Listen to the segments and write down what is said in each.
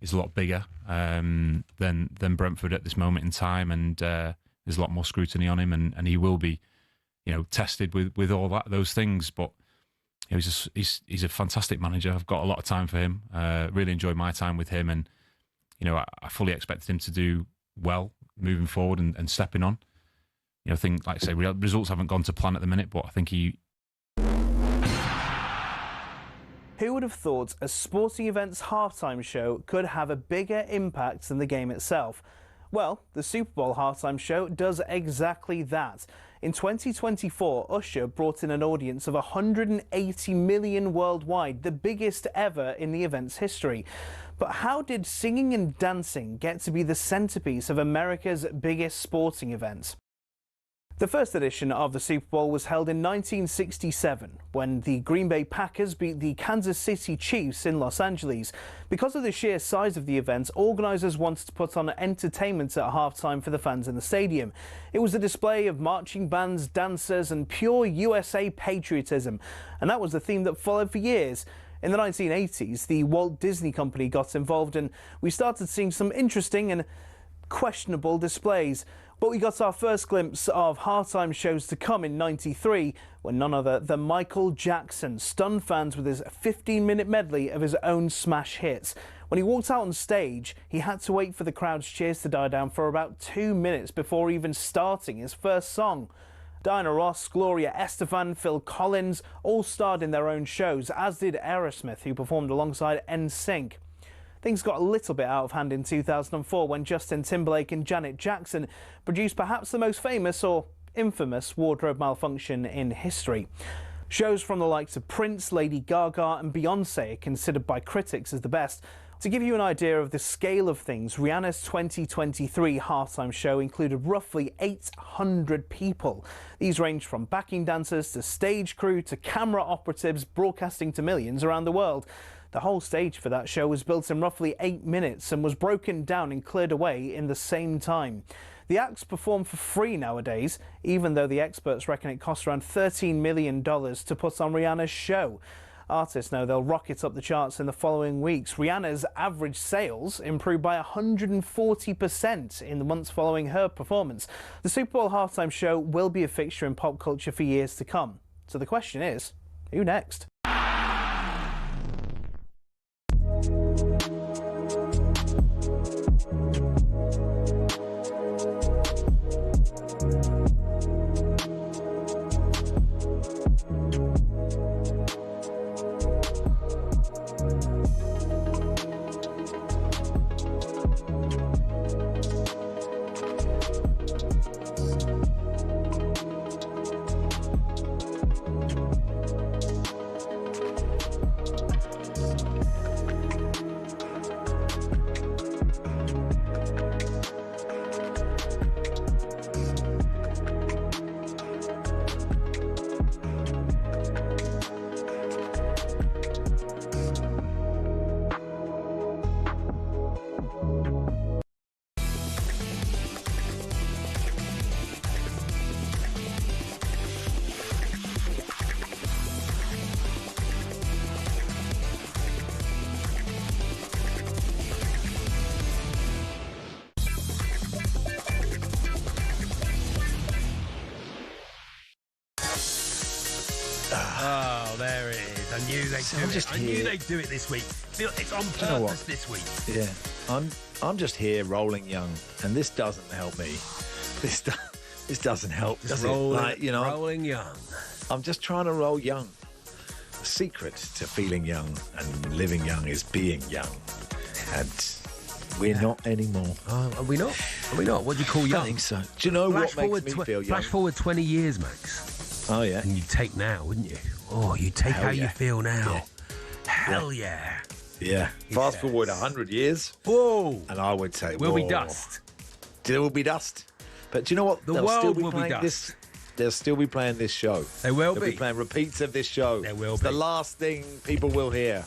is a lot bigger than Brentford at this moment in time, and there's a lot more scrutiny on him, and he will be, tested with all those things. But he's a fantastic manager. I've got a lot of time for him. Really enjoyed my time with him, and I fully expected him to do well moving forward and stepping on. I think, like I say, results haven't gone to plan at the minute, but I think he. Who would have thought a sporting event's halftime show could have a bigger impact than the game itself? Well, the Super Bowl halftime show does exactly that. In 2024, Usher brought in an audience of 180 million worldwide, the biggest ever in the event's history. But how did singing and dancing get to be the centerpiece of America's biggest sporting event? The first edition of the Super Bowl was held in 1967, when the Green Bay Packers beat the Kansas City Chiefs in Los Angeles. Because of the sheer size of the event, organisers wanted to put on entertainment at halftime for the fans in the stadium. It was a display of marching bands, dancers and pure USA patriotism, and that was the theme that followed for years. In the 1980s, the Walt Disney Company got involved, and we started seeing some interesting and questionable displays. But we got our first glimpse of halftime shows to come in '93, when none other than Michael Jackson stunned fans with his 15-minute medley of his own smash hits. When he walked out on stage, he had to wait for the crowd's cheers to die down for about 2 minutes before even starting his first song. Diana Ross, Gloria Estefan, Phil Collins all starred in their own shows, as did Aerosmith, who performed alongside NSYNC. Things got a little bit out of hand in 2004 when Justin Timberlake and Janet Jackson produced perhaps the most famous or infamous wardrobe malfunction in history. Shows from the likes of Prince, Lady Gaga and Beyoncé are considered by critics as the best. To give you an idea of the scale of things, Rihanna's 2023 halftime show included roughly 800 people. These ranged from backing dancers to stage crew to camera operatives broadcasting to millions around the world. The whole stage for that show was built in roughly 8 minutes and was broken down and cleared away in the same time. The acts perform for free nowadays, even though the experts reckon it costs around $13 million to put on Rihanna's show. Artists know they'll rocket up the charts in the following weeks. Rihanna's average sales improved by 140% in the months following her performance. The Super Bowl halftime show will be a fixture in pop culture for years to come. So the question is, who next? Oh, there it is. I knew they'd do it. I knew they'd do it this week. It's on purpose this week. Yeah, I'm just here rolling young, and this doesn't help me. This doesn't help, does it? Like, rolling young. I'm just trying to roll young. The secret to feeling young and living young is being young, and we're not anymore. Are we not? Are we not? What do you call young? I think so. Do you know what makes me feel young? Flash forward 20 years, Max. Oh, yeah. And you'd take now, wouldn't you? Oh, you'd take how you feel now. Yeah. Hell yeah. Yeah. Fast forward 100 years. Whoa. And I would say, we'll be dust. There will be dust. But do you know what? The world will be dust. They'll still be playing this show. They will They'll be playing repeats of this show. There will be. The last thing people will hear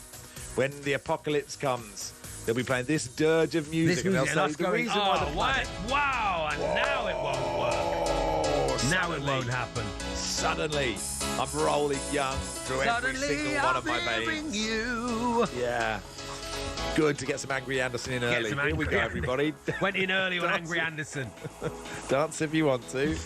when the apocalypse comes. They'll be playing this dirge of music, and they'll say the reason why. Wow, and now it won't work. Now it won't happen. Suddenly, I'm rolling young through every single one of my veins. You. Yeah. Good to get some Angry Anderson in early. Here we go, everybody. Went in early on Angry Anderson. Dance if you want to.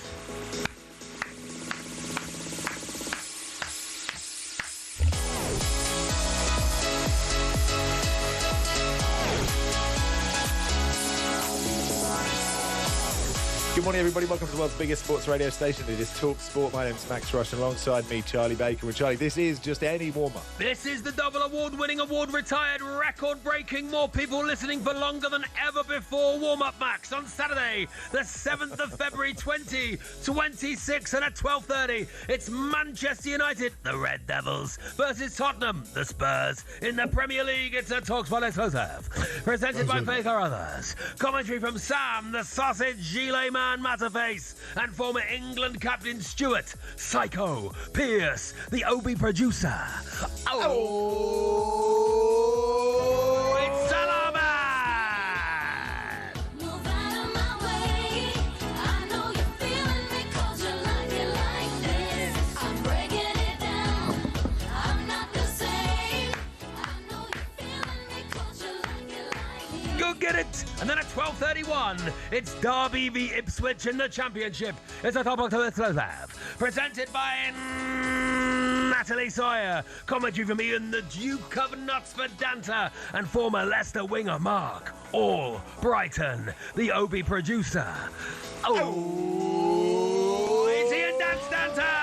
Good morning, everybody. Welcome to the world's biggest sports radio station. It is talkSPORT. My name's Max Rushden. Alongside me, Charlie Baker. And Charlie, this is just any warm-up. This is the double award-winning, award-retired, record-breaking, more people listening for longer than ever before warm-up, Max. On Saturday, the 7th of February, 2026, and at 12:30, it's Manchester United, the Red Devils, versus Tottenham, the Spurs. In the Premier League, it's a talkSPORT exclusive. Presented by Faith Carruthers. Commentary from Sam, the Sausage Gilet Man Matterface, and former England captain Stuart Psycho Pearce, the Obi producer. Oh, it's Salaman! Move out of my way. I know you're feeling me 'cause you like it like this. I'm breaking it down. I'm not the same. I know you're feeling me 'cause you like it like this. Go get it! And then at 12:31, it's Derby v Ipswich in the Championship. It's a top October exclusive. Presented by Natalie Sawyer. Commentary from Ian, the Duke of Knutsford Danter, and former Leicester winger Mark Albrighton, the Obi producer. Oh, it's Ian Danter!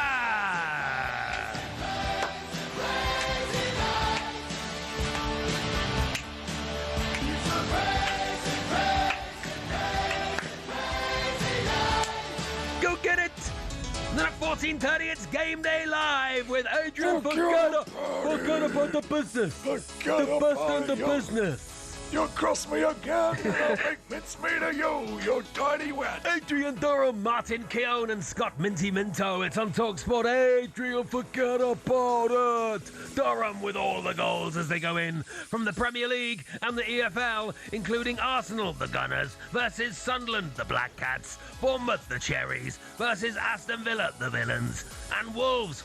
Go get it! And then at 14:30, it's Game Day Live with Adrian Forget about the business. The best in the business. You'll cross me again, and I'll make mincemeat of you tiny wet. Adrian Durham, Martin Keown, and Scott Minty Minto. It's on talkSPORT. Adrian, forget about it. Durham with all the goals as they go in from the Premier League and the EFL, including Arsenal, the Gunners, versus Sunderland, the Black Cats, Bournemouth, the Cherries, versus Aston Villa, the Villains, and Wolves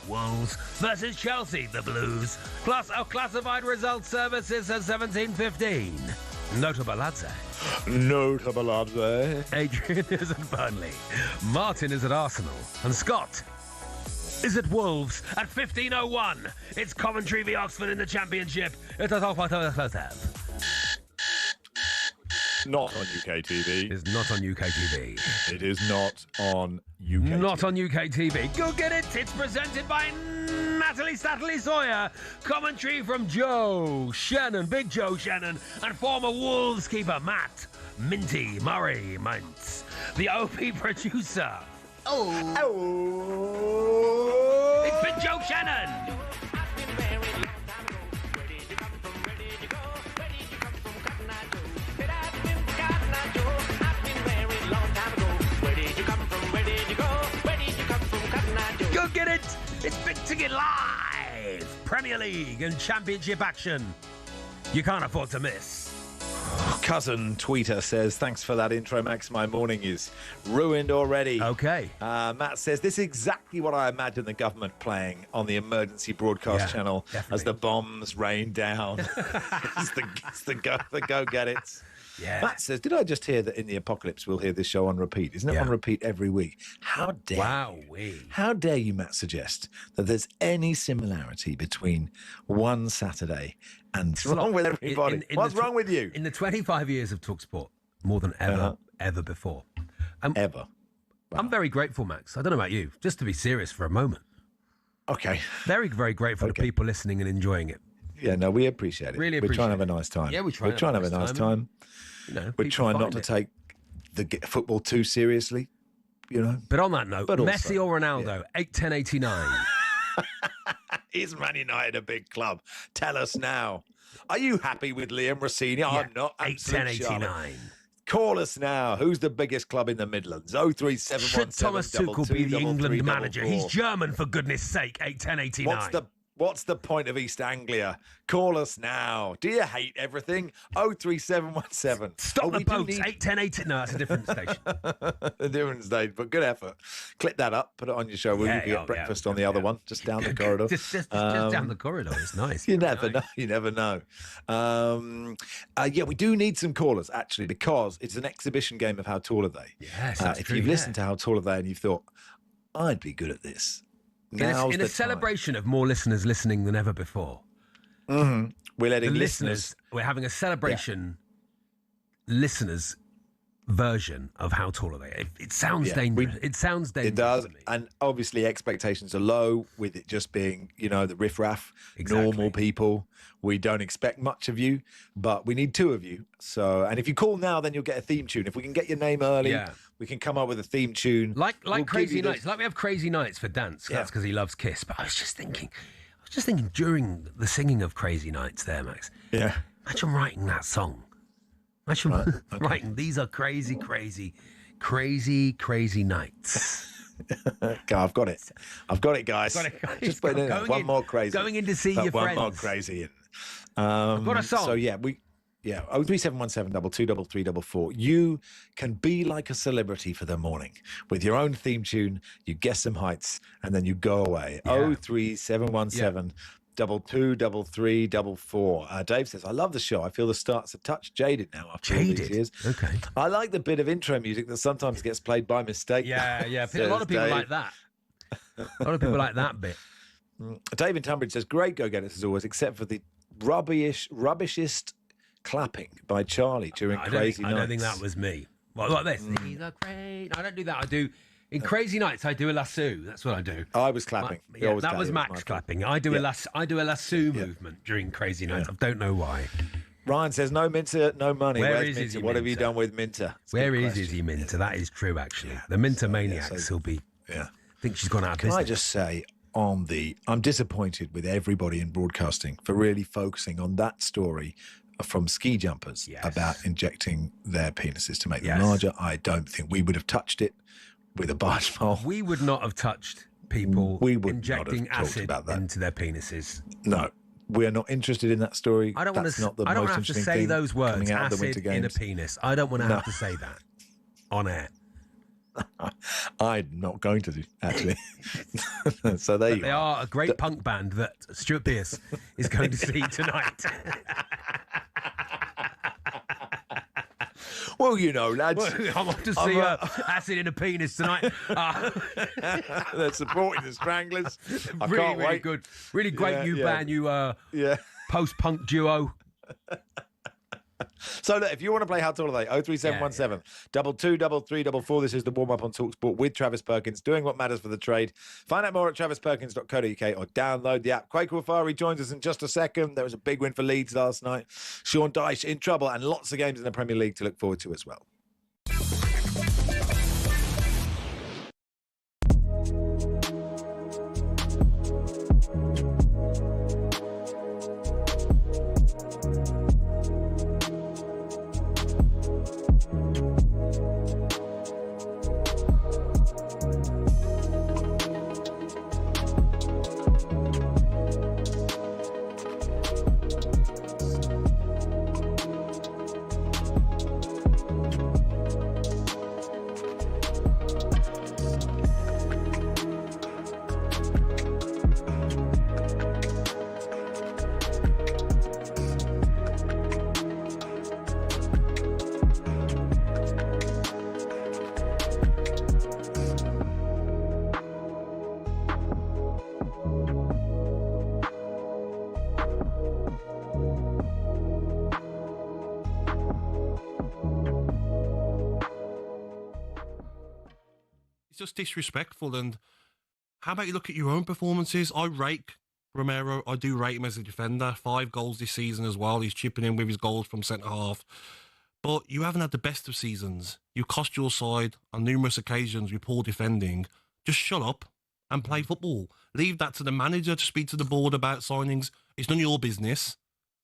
versus Chelsea, the Blues. Plus, our classified results services at 17:15. Notable lads, eh? Notable lads, eh? Adrian is at Burnley, Martin is at Arsenal, and Scott is at Wolves at 15:01. It's Coventry v Oxford in the Championship. It's a talkSPORT exclusive. Not on UK TV. It's not on UK TV. It is not on UK Not TV. on UK TV. Go get it. It's presented by Natalie Sawyer. Commentary from Joe Shannon, Big Joe Shannon, and former Wolves keeper Matt Minty Murray Mintz, the OP producer. It's been Joe Shannon. Go get it! It's Big Ticket Live! Premier League and Championship action. You can't afford to miss. Cousin Tweeter says, thanks for that intro, Max. My morning is ruined already. Okay. Matt says, this is exactly what I imagine the government playing on the emergency broadcast channel definitely. as the bombs rain down. it's the go get it. Yeah. Matt says, did I just hear that in the apocalypse we'll hear this show on repeat? Isn't it on repeat every week? How dare you? How dare you, Matt, suggest that there's any similarity between one Saturday and what's wrong with everybody? What's wrong with you? In the 25 years of talkSPORT, more than ever before. Ever. Wow. I'm very grateful, Max. I don't know about you. Just to be serious for a moment. Okay. Very, very grateful to people listening and enjoying it. Yeah, no, we appreciate it. Really appreciate We're trying to have a nice time. Yeah, we're trying to have a nice time. You know, we're trying not to take the football too seriously, you know. But on that note, But Messi also, or Ronaldo, 8-10-89. Is Man United a big club? Tell us now. Are you happy with Liam Rossini? I'm not. 8-10-89. Call us now. Who's the biggest club in the Midlands? 03717 Should Thomas Tuchel be the England 223344. manager? He's German, for goodness sake. 8-10-89. What's the point of East Anglia? Call us now. Do you hate everything? 03717. Stop the boats. 810. No, that's a different station. A different stage, but good effort. Clip that up, put it on your show. Will you be at breakfast on the other one, just down the corridor? Just down the corridor. It's nice. You never know. You never know. Yeah, we do need some callers, actually, because it's an exhibition game of How Tall Are They? Yes, that's if true, you've yeah. listened to How Tall Are They and you've thought, I'd be good at this. Now's In a the celebration of more listeners listening than ever before. time. We're letting The listeners. we're having a celebration listeners version of How Tall Are They? It sounds dangerous. It sounds dangerous. It does, to me. and obviously expectations are low with it just being, the riffraff, normal people. We don't expect much of you, but we need two of you. So, and if you call now, then you'll get a theme tune. If we can get your name early, we can come up with a theme tune. Like We'll Crazy give you Nights. Like we have Crazy Nights for dance. That's because he loves Kiss. But I was just thinking during the singing of Crazy Nights there, Max. Yeah. Imagine writing that song. Imagine writing, these are crazy, crazy, crazy, crazy nights. I've got it. I've got it, guys. Just put in one more crazy. Going in to see your one friends. more crazy in. I've got a song. So yeah, 03717 223344. You can be like a celebrity for the morning with your own theme tune. You guess some heights and then you go away. 03717 223344. Dave says, I love the show. I feel the start's a touch jaded now after all these years. Okay. I like the bit of intro music that sometimes gets played by mistake. Yeah. A lot of people like that. A lot of people like that bit. Dave in Tunbridge says, great go-getters as always, except for the rubbishest clapping by Charlie during Crazy Nights. I don't think that was me. Well, like this. These are great. I don't do that. I do... In Crazy Nights, I do a lasso. That's what I do. I was clapping. That was Max clapping. I do a lasso movement during Crazy Nights. I don't know why. Ryan says, no Minter, no money. Where Where's is Minter? Izzy What have you Minter? done with Minter? Where is Izzy Minter? That is true, actually. The Minter maniacs will be... Yeah. I think she's gone out of Can business. I just say, I'm disappointed with everybody in broadcasting for really focusing on that story from ski jumpers about injecting their penises to make them larger. I don't think we would have touched it with a barge pole. We would not have touched people injecting not have talked acid about that. into their penises. No, we're not interested in that story. I don't want to. I don't have to say those words. Acid in a penis. I don't want to have to say that on air. I'm not going to do, actually. So there you They are a great punk band that Stuart Pearce is going to see tonight. Well, lads. I want to see acid in a penis tonight. They're supporting the Stranglers. I really, can't really wait. good. Really great new band, post-punk duo. So look, if you want to play How Tall Are They, 03717 223344. This is the warm-up on talkSPORT with Travis Perkins, doing what matters for the trade. Find out more at travisperkins.co.uk or download the app. Quake Wafari joins us in just a second. There was a big win for Leeds last night. Sean Dyche in trouble, and lots of games in the Premier League to look forward to as well. Just disrespectful. And how about you look at your own performances? I rate Romero. I do rate him as a defender. 5 goals this season as well. He's chipping in with his goals from centre half. But you haven't had the best of seasons. You cost your side on numerous occasions with poor defending. Just shut up and play football. Leave that to the manager to speak to the board about signings. It's none of your business.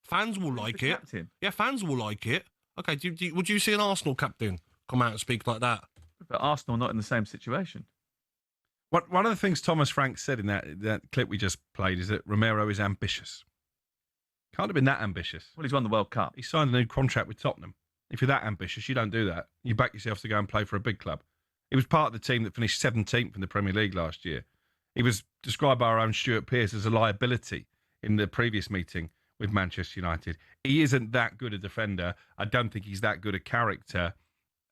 Fans will like it. Captain. Yeah, fans will like it. Okay, would you see an Arsenal captain come out and speak like that? But Arsenal not in the same situation. One of the things Thomas Frank said in that clip we just played is that Romero is ambitious. Can't have been that ambitious. Well, he's won the World Cup. He signed a new contract with Tottenham. If you're that ambitious, you don't do that. You back yourself to go and play for a big club. He was part of the team that finished 17th in the Premier League last year. He was described by our own Stuart Pearce as a liability in the previous meeting with Manchester United. He isn't that good a defender. I don't think he's that good a character.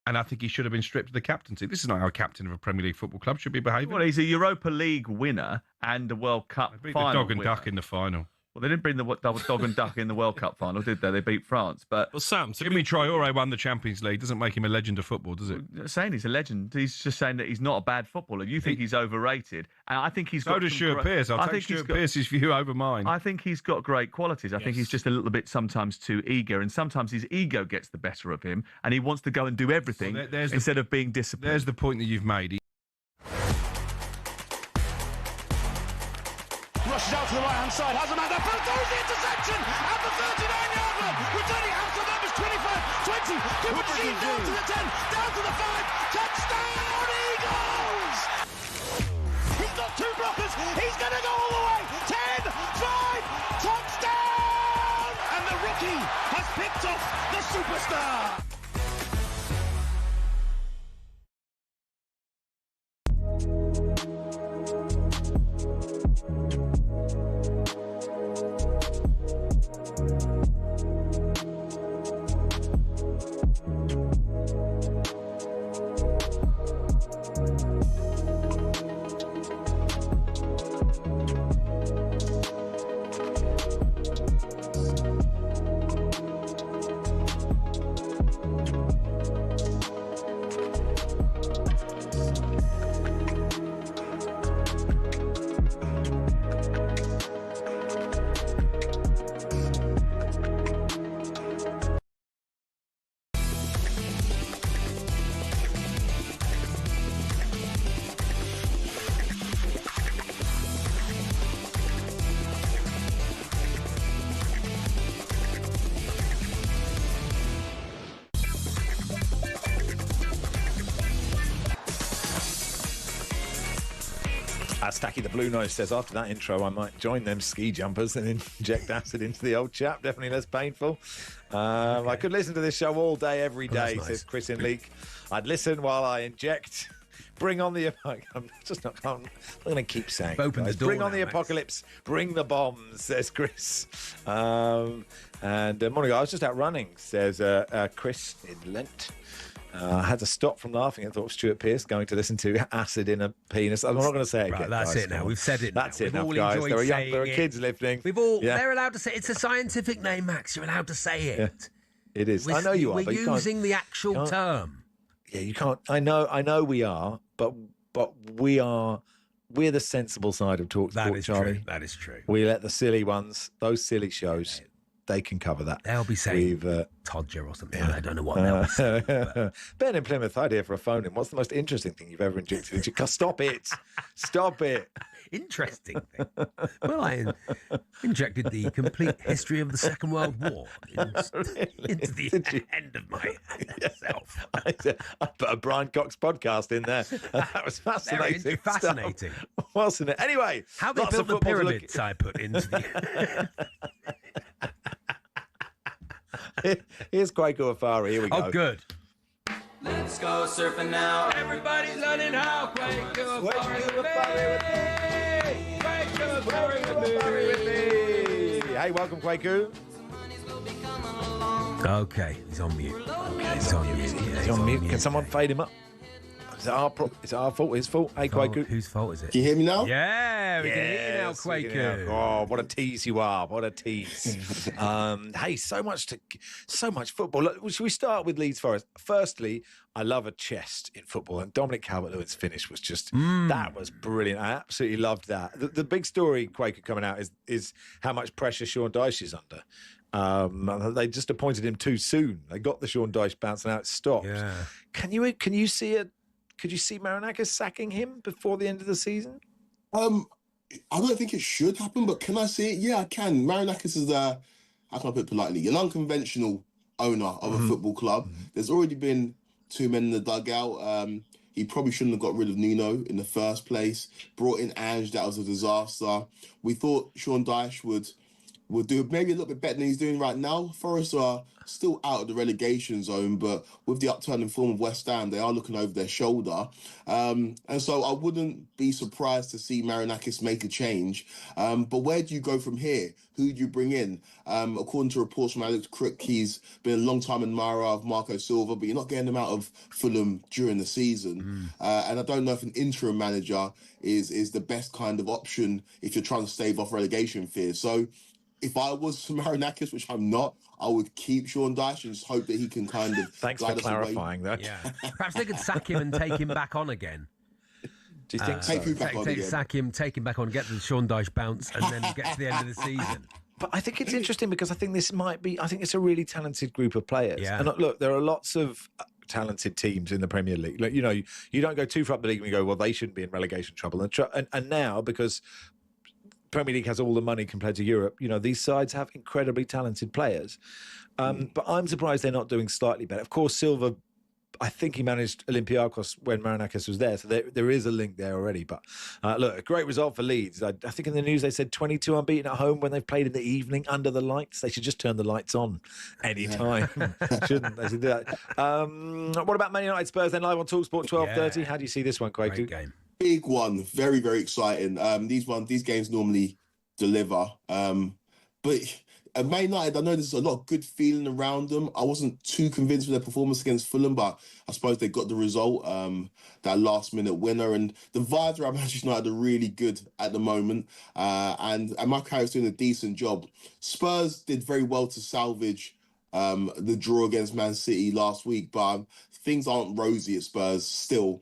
And I think he should have been stripped of the captaincy. This is not how a captain of a Premier League football club should be behaving. Well, he's a Europa League winner and a World Cup Beat final the dog and winner. duck in the final. Well, they didn't bring the dog and duck in the World Cup final, did they? They beat France. But Well, Sam, Jimmy Traore won the Champions League. Doesn't make him a legend of football, does it? saying he's a legend, he's just saying that he's not a bad footballer. You think he's overrated, and I think he's So got. does some Stuart great- Pearce. I'll I take think he's Stuart got- Pearce's view over mine. I think he's got great qualities. I think he's Yes. just a little bit sometimes too eager, and sometimes his ego gets the better of him, and he wants to go and do everything Well, there's the- instead of being disciplined. There's the point that you've made. Rushes out to the right-hand side, has a man there, throws the interception at the 39-yard line, returning out to the numbers 25, 20, give a machine down to the 10, down to the 5, touchdown Eagles! He's got two blockers, he's going to go all the way, 10, 5, touchdown! And the rookie has picked off the superstar! Stacky the Blue Nose says, after that intro, I might join them ski jumpers and inject acid into the old chap. Definitely less painful. I could listen to this show all day, every day, says Chris in Leek. I'd listen while I inject. Bring on the... I'm just not... I'm going to keep saying it, Open the guys. door Bring on now, the Max. apocalypse. Bring the bombs, says Chris. Morning, guys. I was just out running, says Chris in Lent. I had to stop from laughing. I thought of Stuart Pearce going to listen to acid in a penis. I'm not going to say it Right, again. that's guys. it now. We've said it. That's now. it We've now, all guys. enjoyed There are saying kids listening. We've all. Yeah. They're allowed to say it's a scientific name, Max. You're allowed to say it. It is. I know you are. We're but you can't- using the actual can't- term. Yeah, you can't. I know we are, but we're the sensible side of talk That sport, is Charlie. true. That is true. We let the silly ones, those silly shows, they can cover that. They'll be saying We've, Todger or something. I don't know what they'll be saying. but- Ben in Plymouth, I'd hear for a phone in. What's the most interesting thing you've ever injected into? Stop it! Stop it! Interesting thing. Well, I injected the complete history of the Second World War into the end of myself. I put a Brian Cox podcast in there. That was fascinating. Very fascinating. Stuff, wasn't it? Anyway, How they lots built of the football to look- pyramids I put into the... Here's Kwaku Afari. Here we go. Oh, good. Let's go surfing now. Everybody's learning how. Kwaku Afari with me. Hey, welcome, Kwaku. Okay, he's on mute. Okay, he's on mute. Yeah, He's on mute. Can someone fade him up? Is it our fault? His fault? Hey, Kwaku. Whose fault is it? Can you hear me now? Yeah, we can hear you now, Yes, we can Kwaku. hear- Oh, what a tease you are! What a tease! Hey, so much football. Look, should we start with Leeds Forest? Firstly, I love a chest in football, and Dominic Calvert-Lewin's finish was just that was brilliant. I absolutely loved that. The big story, Quaker, coming out is how much pressure Sean Dyche is under. They just appointed him too soon. They got the Sean Dyche bounce, and now it stopped. Yeah. Can you see it? Could you see Marinakis sacking him before the end of the season? I don't think it should happen, but can I see it? Yeah, I can. Marinakis is how can I put it politely, an unconventional owner of a football club. There's already been two men in the dugout. he probably shouldn't have got rid of Nuno in the first place. Brought in Ange, that was a disaster. We thought Sean Dyche would do maybe a little bit better than he's doing right now. Forest are still out of the relegation zone, but with the upturning form of West Ham, they are looking over their shoulder. And so I wouldn't be surprised to see Marinakis make a change. But where do you go from here? Who do you bring in? According to reports from Alex Crook, he's been a long time admirer of Marco Silva, but you're not getting him out of Fulham during the season. And I don't know if an interim manager is the best kind of option if you're trying to stave off relegation fears. So if I was Marinakis, which I'm not, I would keep Sean Dyche and just hope that he can kind of... Thanks for clarifying that. Yeah. Perhaps they could sack him and take him back on again. Do you think so? Take who back on again? Sack him, take him back on, get the Sean Dyche bounce, and then get to the end of the season. But I think it's interesting because I think it's a really talented group of players. Yeah. And look, there are lots of talented teams in the Premier League. Like, you don't go too far up the league and you go, well, they shouldn't be in relegation trouble. And now, because Premier League has all the money compared to Europe, these sides have incredibly talented players. But I'm surprised they're not doing slightly better. Of course, Silva, I think he managed Olympiacos when Marinakis was there, so there is a link there already. But look, a great result for Leeds. I think in the news they said 22 unbeaten at home when they've played in the evening under the lights. They should just turn the lights on any time, shouldn't they? Should do that. What about Man United Spurs then, live on talkSPORT 12:30? How do you see this one, Craig? Great game. Big one, very, very exciting. These games normally deliver, but at Man United, I know there's a lot of good feeling around them. I wasn't too convinced with their performance against Fulham, but I suppose they got the result, that last-minute winner, and the vibes around Manchester United are really good at the moment, and Mark Harris doing a decent job. Spurs did very well to salvage the draw against Man City last week, but things aren't rosy at Spurs still.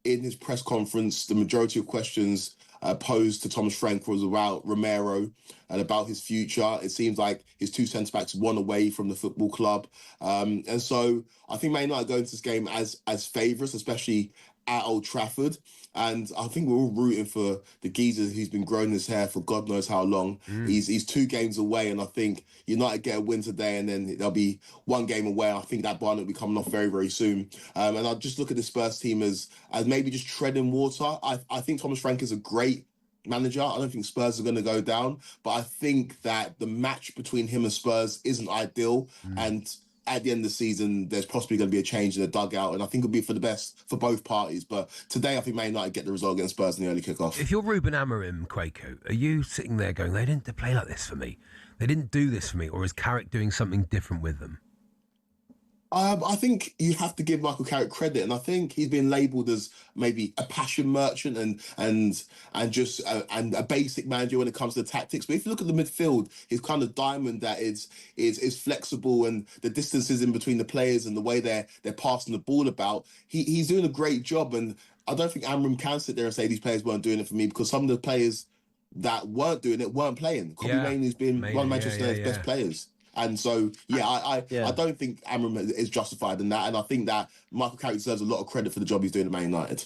In his press conference, the majority of questions posed to Thomas Frank was about Romero and about his future. It seems like his two centre-backs won away from the football club. And so I think Man United go into this game as favourites, especially at Old Trafford. And I think we're all rooting for the geezer who's been growing his hair for God knows how long. He's 2 games away, and I think United get a win today, and then they'll be 1 game away. I think that barn will be coming off very, very soon. And I just look at the Spurs team as maybe just treading water. I think Thomas Frank is a great manager. I don't think Spurs are going to go down, but I think that the match between him and Spurs isn't ideal. And at the end of the season, there's possibly going to be a change in the dugout, and I think it'll be for the best for both parties. But today, I think Man United get the result against Spurs in the early kickoff. If you're Ruben Amorim, Quaco, are you sitting there going, they didn't play like this for me? They didn't do this for me, or is Carrick doing something different with them? I think you have to give Michael Carrick credit, and I think he's been labelled as maybe a passion merchant and just a basic manager when it comes to tactics. But if you look at the midfield, his kind of diamond that is flexible, and the distances in between the players and the way they're passing the ball about, he's doing a great job. And I don't think Amram can sit there and say these players weren't doing it for me, because some of the players that weren't doing it weren't playing. Kobe Mainoo's been one of Manchester United's best players. And so, I don't think Amram is justified in that. And I think that Michael Carrick deserves a lot of credit for the job he's doing at Man United.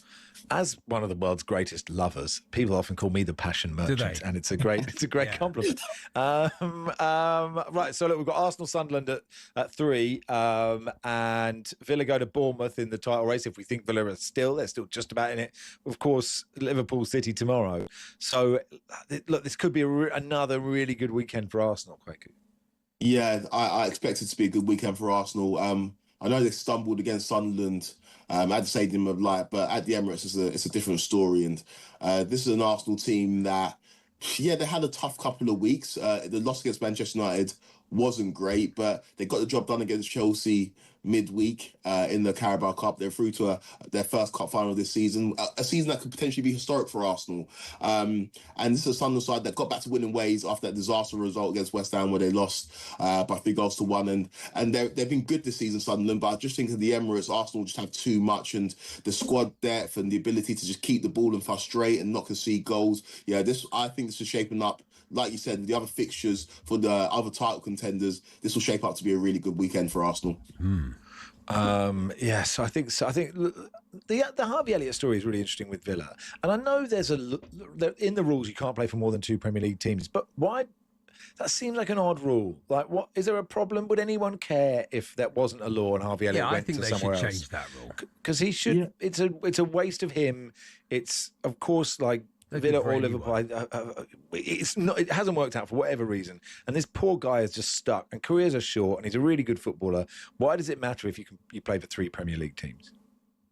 As one of the world's greatest lovers, people often call me the passion merchant, and it's a great compliment. Right, so look, we've got Arsenal Sunderland at 3, and Villa go to Bournemouth in the title race. If we think Villa are they're still just about in it. Of course, Liverpool City tomorrow. So look, this could be another really good weekend for Arsenal, Quaker. Yeah, I expect it to be a good weekend for Arsenal. I know they stumbled against Sunderland at the Stadium of Light, but at the Emirates, it's a different story. And this is an Arsenal team that, they had a tough couple of weeks. The loss against Manchester United wasn't great, but they got the job done against Chelsea midweek in the Carabao Cup. They're through to their first cup final this season, a season that could potentially be historic for Arsenal. And this is a Sunderland side that got back to winning ways after that disaster result against West Ham, where they lost by 3-1. And they've been good this season, Sunderland, but I just think at the Emirates, Arsenal just have too much, and the squad depth and the ability to just keep the ball and frustrate and not concede goals. I think this is shaping up, like you said, with the other fixtures for the other title contenders. This will shape up to be a really good weekend for Arsenal. Yes, I think so. I think the Harvey Elliott story is really interesting with Villa, and I know there's in the rules you can't play for more than 2 Premier League teams, but why? That seems like an odd rule. Like, what is there a problem? Would anyone care if that wasn't a law and Harvey Elliott Yeah, I went think to they somewhere should else? change that rule. Because he should. Yeah. It's a waste of him. It's of course like They're Villa good for or Liverpool. It's not. It hasn't worked out for whatever reason, and this poor guy is just stuck. And careers are short, and he's a really good footballer. Why does it matter if you play for 3 Premier League teams?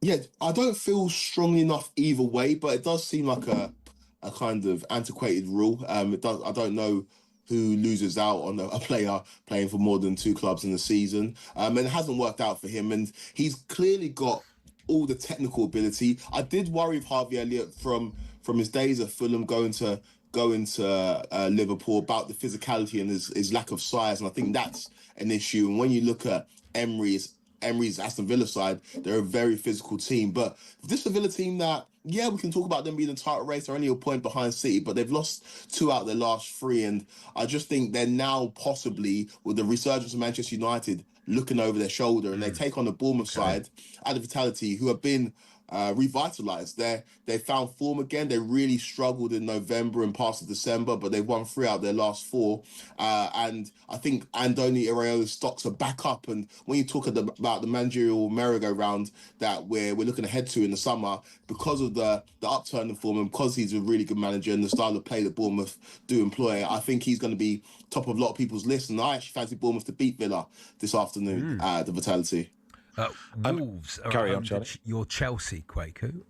Yeah, I don't feel strongly enough either way, but it does seem like a kind of antiquated rule. It does. I don't know who loses out on a player playing for more than 2 clubs in the season, and it hasn't worked out for him. And he's clearly got all the technical ability. I did worry with Harvey Elliott from his days at Fulham going to Liverpool about the physicality and his lack of size, and I think that's an issue. And when you look at Emery's Aston Villa side, they're a very physical team. But this is a Villa team that, yeah, we can talk about them being in the title race. They're only a point behind City, but they've lost 2 out of their last 3. And I just think they're now possibly, with the resurgence of Manchester United, looking over their shoulder, and they take on the Bournemouth side at the Vitality, who have been revitalised. They found form again. They really struggled in November and parts of December, but they've won 3 out of their last 4. And I think Andoni Iraola's stocks are back up. And when you talk about the managerial merry-go-round that we're looking ahead to in the summer, because of the upturn in form and because he's a really good manager and the style of play that Bournemouth do employ, I think he's going to be top of a lot of people's lists. And I actually fancy Bournemouth to beat Villa this afternoon at the Vitality. Wolves are carry at on, home to Charlie. your Chelsea, Kwaku.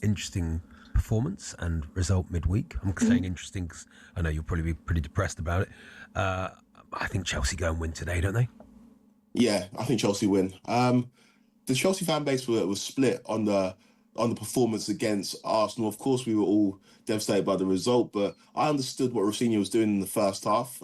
Interesting performance and result midweek. I'm saying interesting because I know you'll probably be pretty depressed about it. I think Chelsea go and win today, don't they? Yeah, I think Chelsea win. The Chelsea fan base was split on the performance against Arsenal. Of course, we were all devastated by the result, but I understood what Rushden was doing in the first half.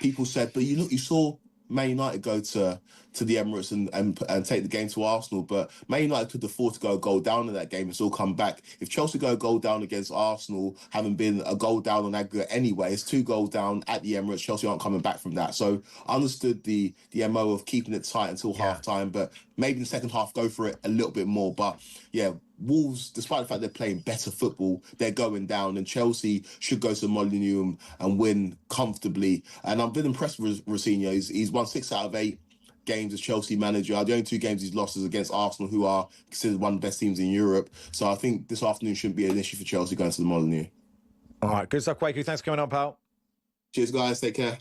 People said, but you saw Man United go to the Emirates and take the game to Arsenal, but Man United could afford to go a goal down in that game and still come back. If Chelsea go a goal down against Arsenal, having been a goal down on aggregate anyway, it's 2 goals down at the Emirates. Chelsea aren't coming back from that. So I understood the MO of keeping it tight until half time, but maybe in the second half go for it a little bit more. But yeah, Wolves, despite the fact they're playing better football, they're going down, and Chelsea should go to the Molineux and win comfortably. And I've been impressed with Rosinha. He's won 6 out of 8 games as Chelsea manager. The only 2 games he's lost is against Arsenal, who are considered one of the best teams in Europe. So I think this afternoon shouldn't be an issue for Chelsea going to the Molineux. All right, good stuff, Kwaku. Thanks for coming on, pal. Cheers, guys. Take care.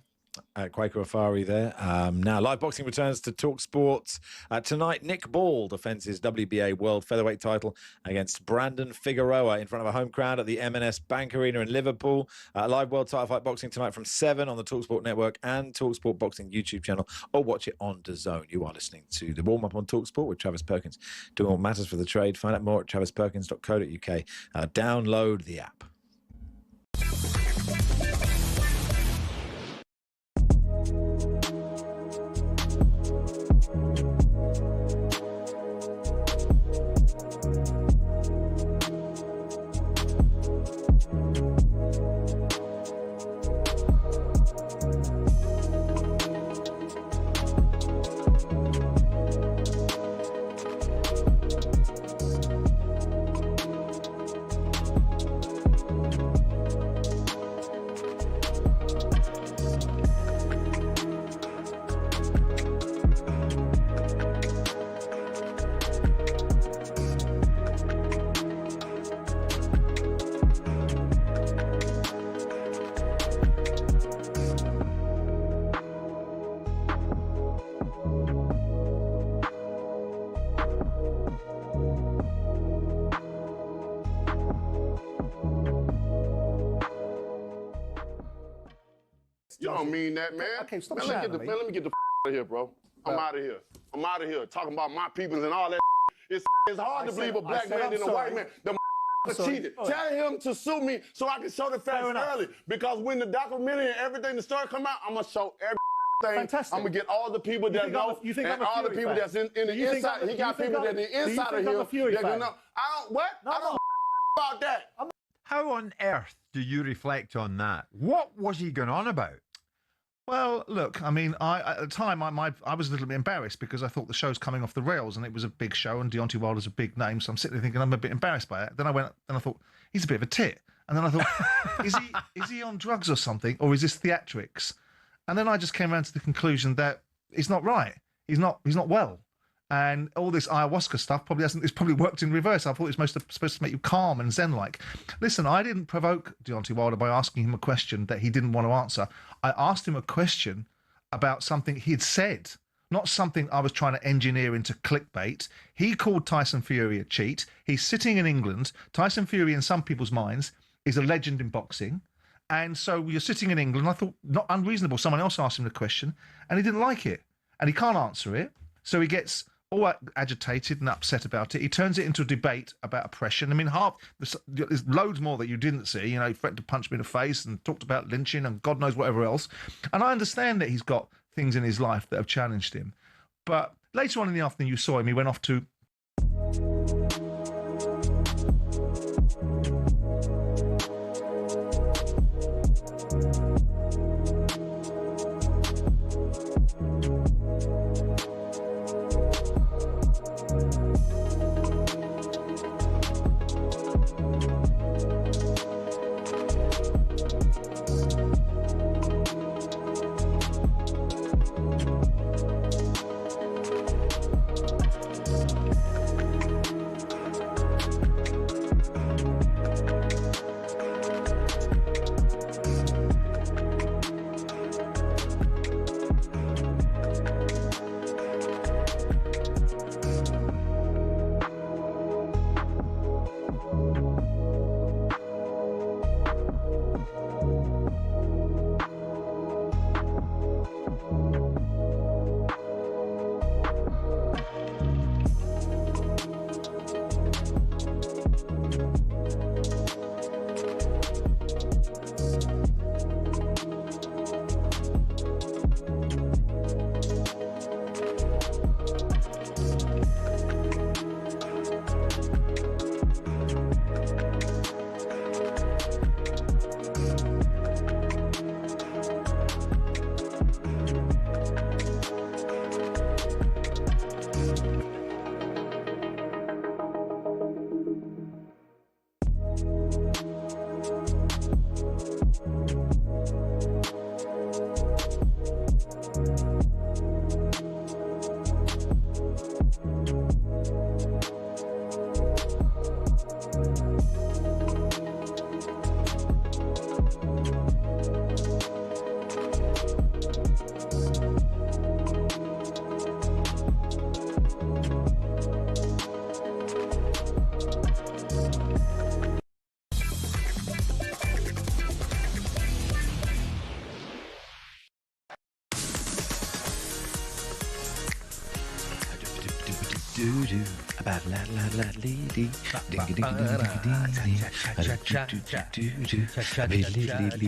Kwaku Afari there. Now, live boxing returns to talkSPORT. Tonight, Nick Ball defends his WBA World Featherweight title against Brandon Figueroa in front of a home crowd at the M&S Bank Arena in Liverpool. Live World Title Fight boxing tonight from 7 on the talkSPORT network and talkSPORT Boxing YouTube channel, or watch it on DAZN. You are listening to The Warm Up on talkSPORT with Travis Perkins, doing all matters for the trade. Find out more at travisperkins.co.uk. Download the app. You don't mean that, man. Okay, stop man, shouting at me. let me get the out of here, bro. I'm out of here. I'm out of here. Talking about my peoples and all that. It's hard to believe a black man and a white man. The cheated. Tell him to sue me so I can show the facts early. Because when the documentary and everything, the story come out, I'm going to show everything. Fantastic. I'm going to get all the people that know and all the people that's in the inside. He got people that in the inside of him. They're going to know. I don't, what? I don't about that. How on earth do you reflect on that? What was he going on about? Well, look, I mean, at the time, I was a little bit embarrassed because I thought the show's coming off the rails and it was a big show and Deontay Wilder's a big name. So I'm sitting there thinking I'm a bit embarrassed by it. Then I thought, he's a bit of a tit. And then I thought, is he on drugs or something, or is this theatrics? And then I just came around to the conclusion that he's not right. He's not well. And all this ayahuasca stuff probably hasn't. It's probably worked in reverse. I thought it was supposed to make you calm and zen-like. Listen, I didn't provoke Deontay Wilder by asking him a question that he didn't want to answer. I asked him a question about something he had said, not something I was trying to engineer into clickbait. He called Tyson Fury a cheat. He's sitting in England. Tyson Fury, in some people's minds, is a legend in boxing. And so you're sitting in England. I thought, not unreasonable. Someone else asked him the question, and he didn't like it. And he can't answer it. So he gets all agitated and upset about it. He turns it into a debate about oppression. I mean, there's loads more that you didn't see. You know, he threatened to punch me in the face and talked about lynching and God knows whatever else. And I understand that he's got things in his life that have challenged him. But later on in the afternoon, you saw him. He went off to... About la la la lady.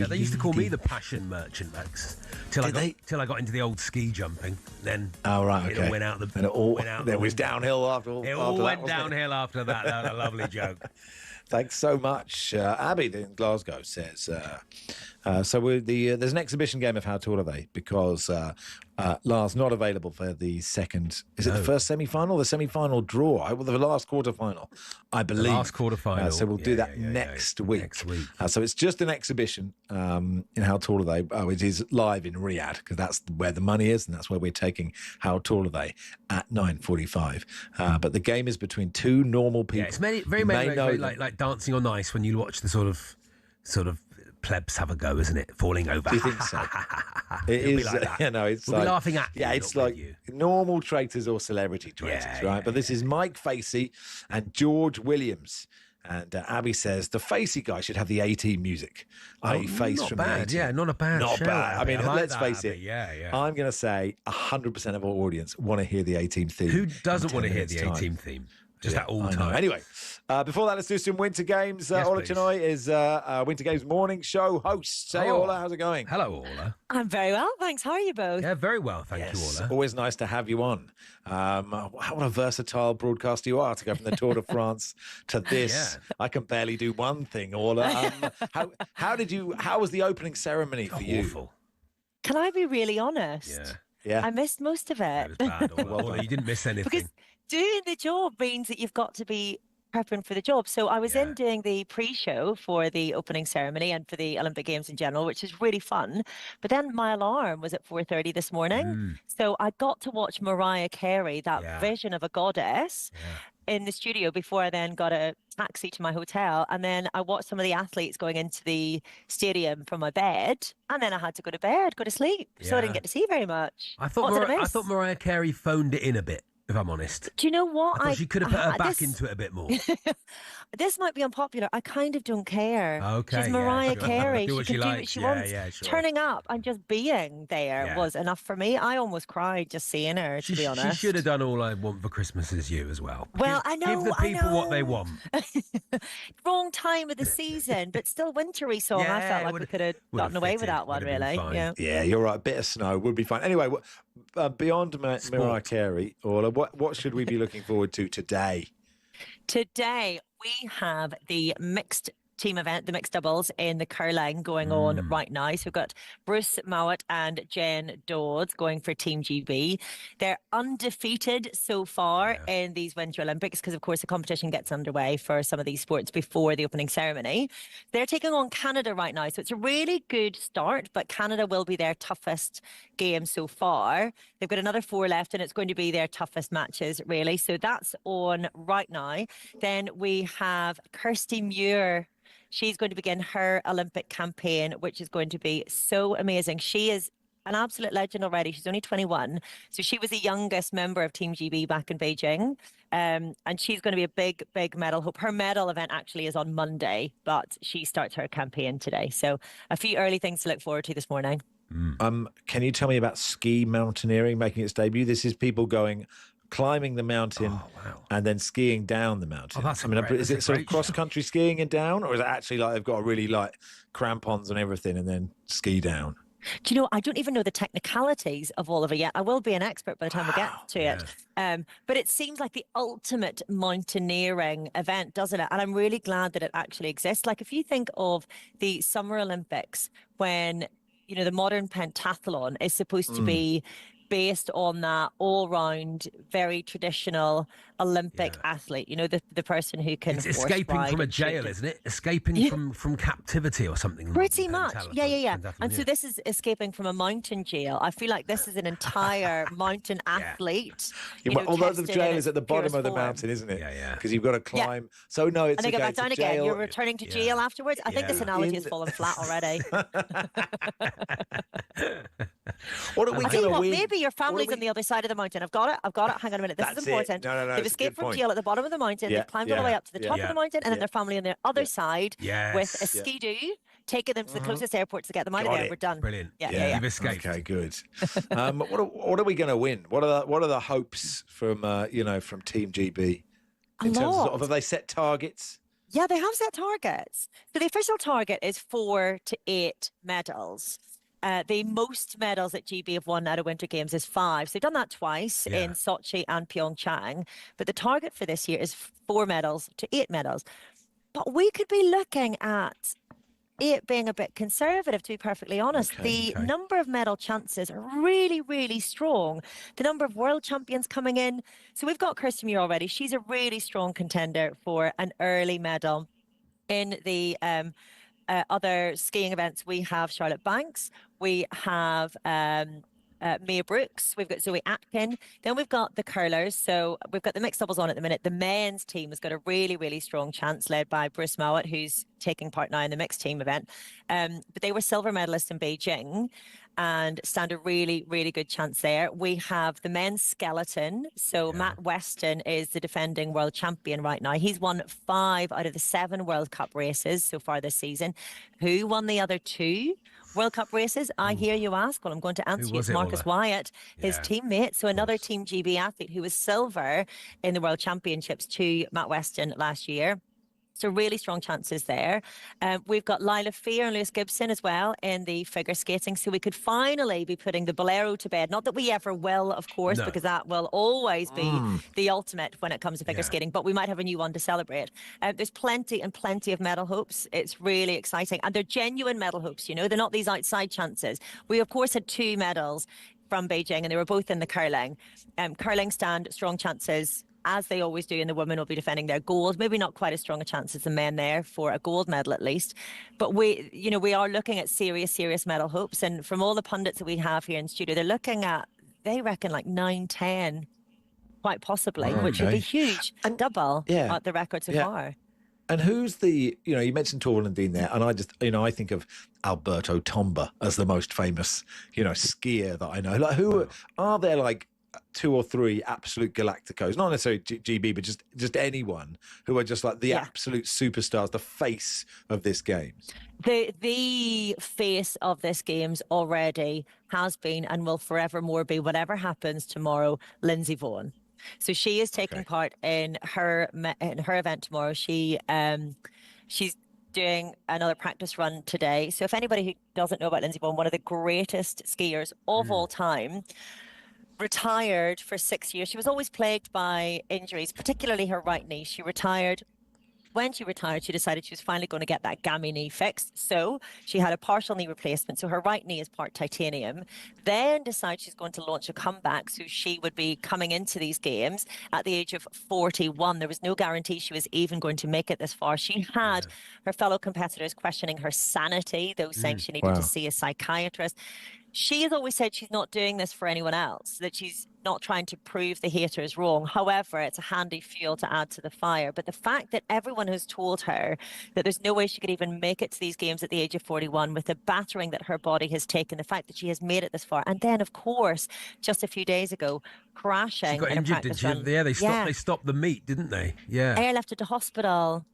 They used to call me the passion merchant, Max. Till I got into the old ski jumping. Then oh right, okay. It went out the. And it was downhill after all. It all went downhill after that. That was a lovely joke. Thanks so much. Abby in Glasgow says, there's an exhibition game of How Tall Are They? Because Lars not available for the second, is it the first semi-final? The semi-final draw, well, the last quarter-final, I believe. The last quarter-final. So we'll do that next week. Next week. So it's just an exhibition in How Tall Are They? Oh, it is live in Riyadh, because that's where the money is, and that's where we're taking How Tall Are They at 9:45. But the game is between two normal people. Yeah, it's very like Dancing on Ice when you watch the sort of plebs have a go, isn't it? Falling over. Do you think so? It is. Like that. It's we'll like, be laughing at you. Yeah, it's like normal traitors or celebrity traitors, right? But this is Mike Facey and George Williams. And Abby says the Facey guy should have the A-Team music. Face from bad. the A-Team. Yeah, not a bad. Not show, bad. Abby. I mean, let's face it. Yeah. I'm going to say 100% of our audience want to hear the A-Team theme. Who doesn't want to hear the A-Team theme? Just at all time. Anyway, before that, let's do some Winter Games. Ola Chinoy is Winter Games morning show host. Say, Ola, how's it going? Hello, Ola. I'm very well, thanks. How are you both? Yeah, very well, thank you, Ola. Always nice to have you on. What a versatile broadcaster you are to go from the Tour de France to this. Yeah. I can barely do one thing, Ola. How was the opening ceremony for you? Awful. Can I be really honest? Yeah. I missed most of it. It was bad, Ola. You didn't miss anything. Because doing the job means that you've got to be prepping for the job. So I was in doing the pre-show for the opening ceremony and for the Olympic Games in general, which is really fun. But then my alarm was at 4:30 this morning. So I got to watch Mariah Carey, that vision of a goddess, in the studio before I then got a taxi to my hotel. And then I watched some of the athletes going into the stadium from my bed. And then I had to go to bed, go to sleep. So I didn't get to see very much. I thought What did I I miss? thought Mariah Carey phoned it in a bit, if I'm honest. Do you know what? I thought she could have put her back this- into it a bit more. This might be unpopular. I kind of don't care. Okay, She's yeah, Mariah sure. Carey. Do what she can do what likes. she Yeah, wants. yeah, sure. Turning up and just being there Yeah. was enough for me. I almost cried just seeing her, to be honest. She should have done All I Want for Christmas Is You as well. Well, I know. Give the people I know. what they want. Wrong time of the season, but still wintry song. I Yeah, felt it like we would've- could have would've gotten away with fitted, that one, would've been really. fine. Yeah. Yeah, you're right. A bit of snow would be fine. Anyway, beyond Mariah Carey, Orla, what should we be looking forward to today? Today, we have the mixed team event, the mixed doubles in the curling going on right now. So we've got Bruce Mowat and Jen Dodds going for Team GB. They're undefeated so far in these Winter Olympics because, of course, the competition gets underway for some of these sports before the opening ceremony. They're taking on Canada right now. So it's a really good start, but Canada will be their toughest game so far. They've got another 4 left and it's going to be their toughest matches, really. So that's on right now. Then we have Kirsty Muir. She's going to begin her Olympic campaign, which is going to be so amazing. She is an absolute legend already. She's only 21. So she was the youngest member of Team GB back in Beijing. And she's going to be a big, big medal hope. Her medal event actually is on Monday, but she starts her campaign today. So a few early things to look forward to this morning. Can you tell me about ski mountaineering making its debut? This is people climbing the mountain and then skiing down the mountain. Is it sort of cross-country skiing and down, or is it actually like they've got really like crampons and everything and then ski down? Do you know, I don't even know the technicalities of all of it yet. I will be an expert by the time we get to it. But it seems like the ultimate mountaineering event, doesn't it? And I'm really glad that it actually exists. Like if you think of the Summer Olympics, when, you know, the modern pentathlon is supposed to be based on that all-round, very traditional Olympic athlete. You know, the person who can It's horse escaping ride from a and shoot jail, and- isn't it? Escaping from captivity or something. Pretty much, yeah. Pentathlon, And so this is escaping from a mountain jail. I feel like this is an entire mountain athlete. Yeah, you know, although the tested jail in is at the its bottom purest of the form. mountain, isn't it? Yeah. Because you've got to climb. So no, it's And they go back it's a down again. jail. You're returning to jail afterwards. I think this analogy has In- fallen flat already. What are we I tell you going to what, win? maybe your family's on the other side of the mountain. I've got it. Hang on a minute. This That's is it. important. No, They've it's a escaped good from point. jail at the bottom of the mountain. Yeah, They've climbed all the way up to the top of the mountain, and then their family on the other side with a ski-doo, taking them to the closest airports to get them out of Got there. it. We're done. Brilliant. Yeah. You've escaped. Okay, good. What are we going to win? What are the hopes from from Team GB in terms of have they set targets? Yeah, they have set targets. So the official target is 4 to 8 medals. The most medals that GB have won at a Winter Games is 5. So they've done that twice in Sochi and Pyeongchang. But the target for this year is 4 medals to 8 medals. But we could be looking at it being a bit conservative, to be perfectly honest. The number of medal chances are really, really strong. The number of world champions coming in. So we've got Kirsty Muir already. She's a really strong contender for an early medal. In the other skiing events, we have Charlotte Banks, we have Mia Brooks, we've got Zoe Atkin, then we've got the curlers. So we've got the mixed doubles on at the minute. The men's team has got a really, really strong chance, led by Bruce Mowat, who's taking part now in the mixed team event. But they were silver medalists in Beijing and stand a really, really good chance there. We have the men's skeleton. So Matt Weston is the defending world champion right now. He's won 5 out of the 7 World Cup races so far this season. Who won the other 2 World Cup races? I hear you ask. Well, I'm going to answer you. It's Marcus Wyatt, his teammate. So another Team GB athlete who was silver in the World Championships to Matt Weston last year. So really strong chances there. We've got Lila Fear and Lewis Gibson as well in the figure skating. So we could finally be putting the bolero to bed. Not that we ever will, of course, because that will always be the ultimate when it comes to figure skating. But we might have a new one to celebrate. There's plenty and plenty of medal hopes. It's really exciting. And they're genuine medal hopes, you know. They're not these outside chances. We, of course, had 2 medals from Beijing, and they were both in the curling. Curling stand strong chances as they always do, and the women will be defending their gold. Maybe not quite as strong a chance as the men there for a gold medal at least. But we are looking at serious medal hopes. And from all the pundits that we have here in studio, they're looking at, they reckon like 9-10, quite possibly, which would be huge. And double the record so far. And who's the, you mentioned Torvill and Dean there, and I just, I think of Alberto Tomba as the most famous, skier that I know. Like, who are there, like, 2 or 3 absolute galacticos, not necessarily GB, but just anyone who are just like the absolute superstars, the face of this game? The face of this games already has been and will forevermore be, whatever happens tomorrow, Lindsay Vaughan. So she is taking part in her event tomorrow. She's doing another practice run today. So if anybody who doesn't know about Lindsay Vaughan, one of the greatest skiers of all time, retired for 6 years. She was always plagued by injuries, particularly her right knee. She retired. When she retired, she decided she was finally going to get that gammy knee fixed. So she had a partial knee replacement. So her right knee is part titanium. Then decided she's going to launch a comeback. So she would be coming into these games at the age of 41. There was no guarantee she was even going to make it this far. She had her fellow competitors questioning her sanity, those saying she needed to see a psychiatrist. She has always said she's not doing this for anyone else, that she's not trying to prove the haters wrong. However, it's a handy fuel to add to the fire. But the fact that everyone has told her that there's no way she could even make it to these games at the age of 41, with the battering that her body has taken, the fact that she has made it this far, and then, of course, just a few days ago, crashing. She got injured, did she? Yeah, they stopped the meet, didn't they? Yeah. Airlifted to hospital,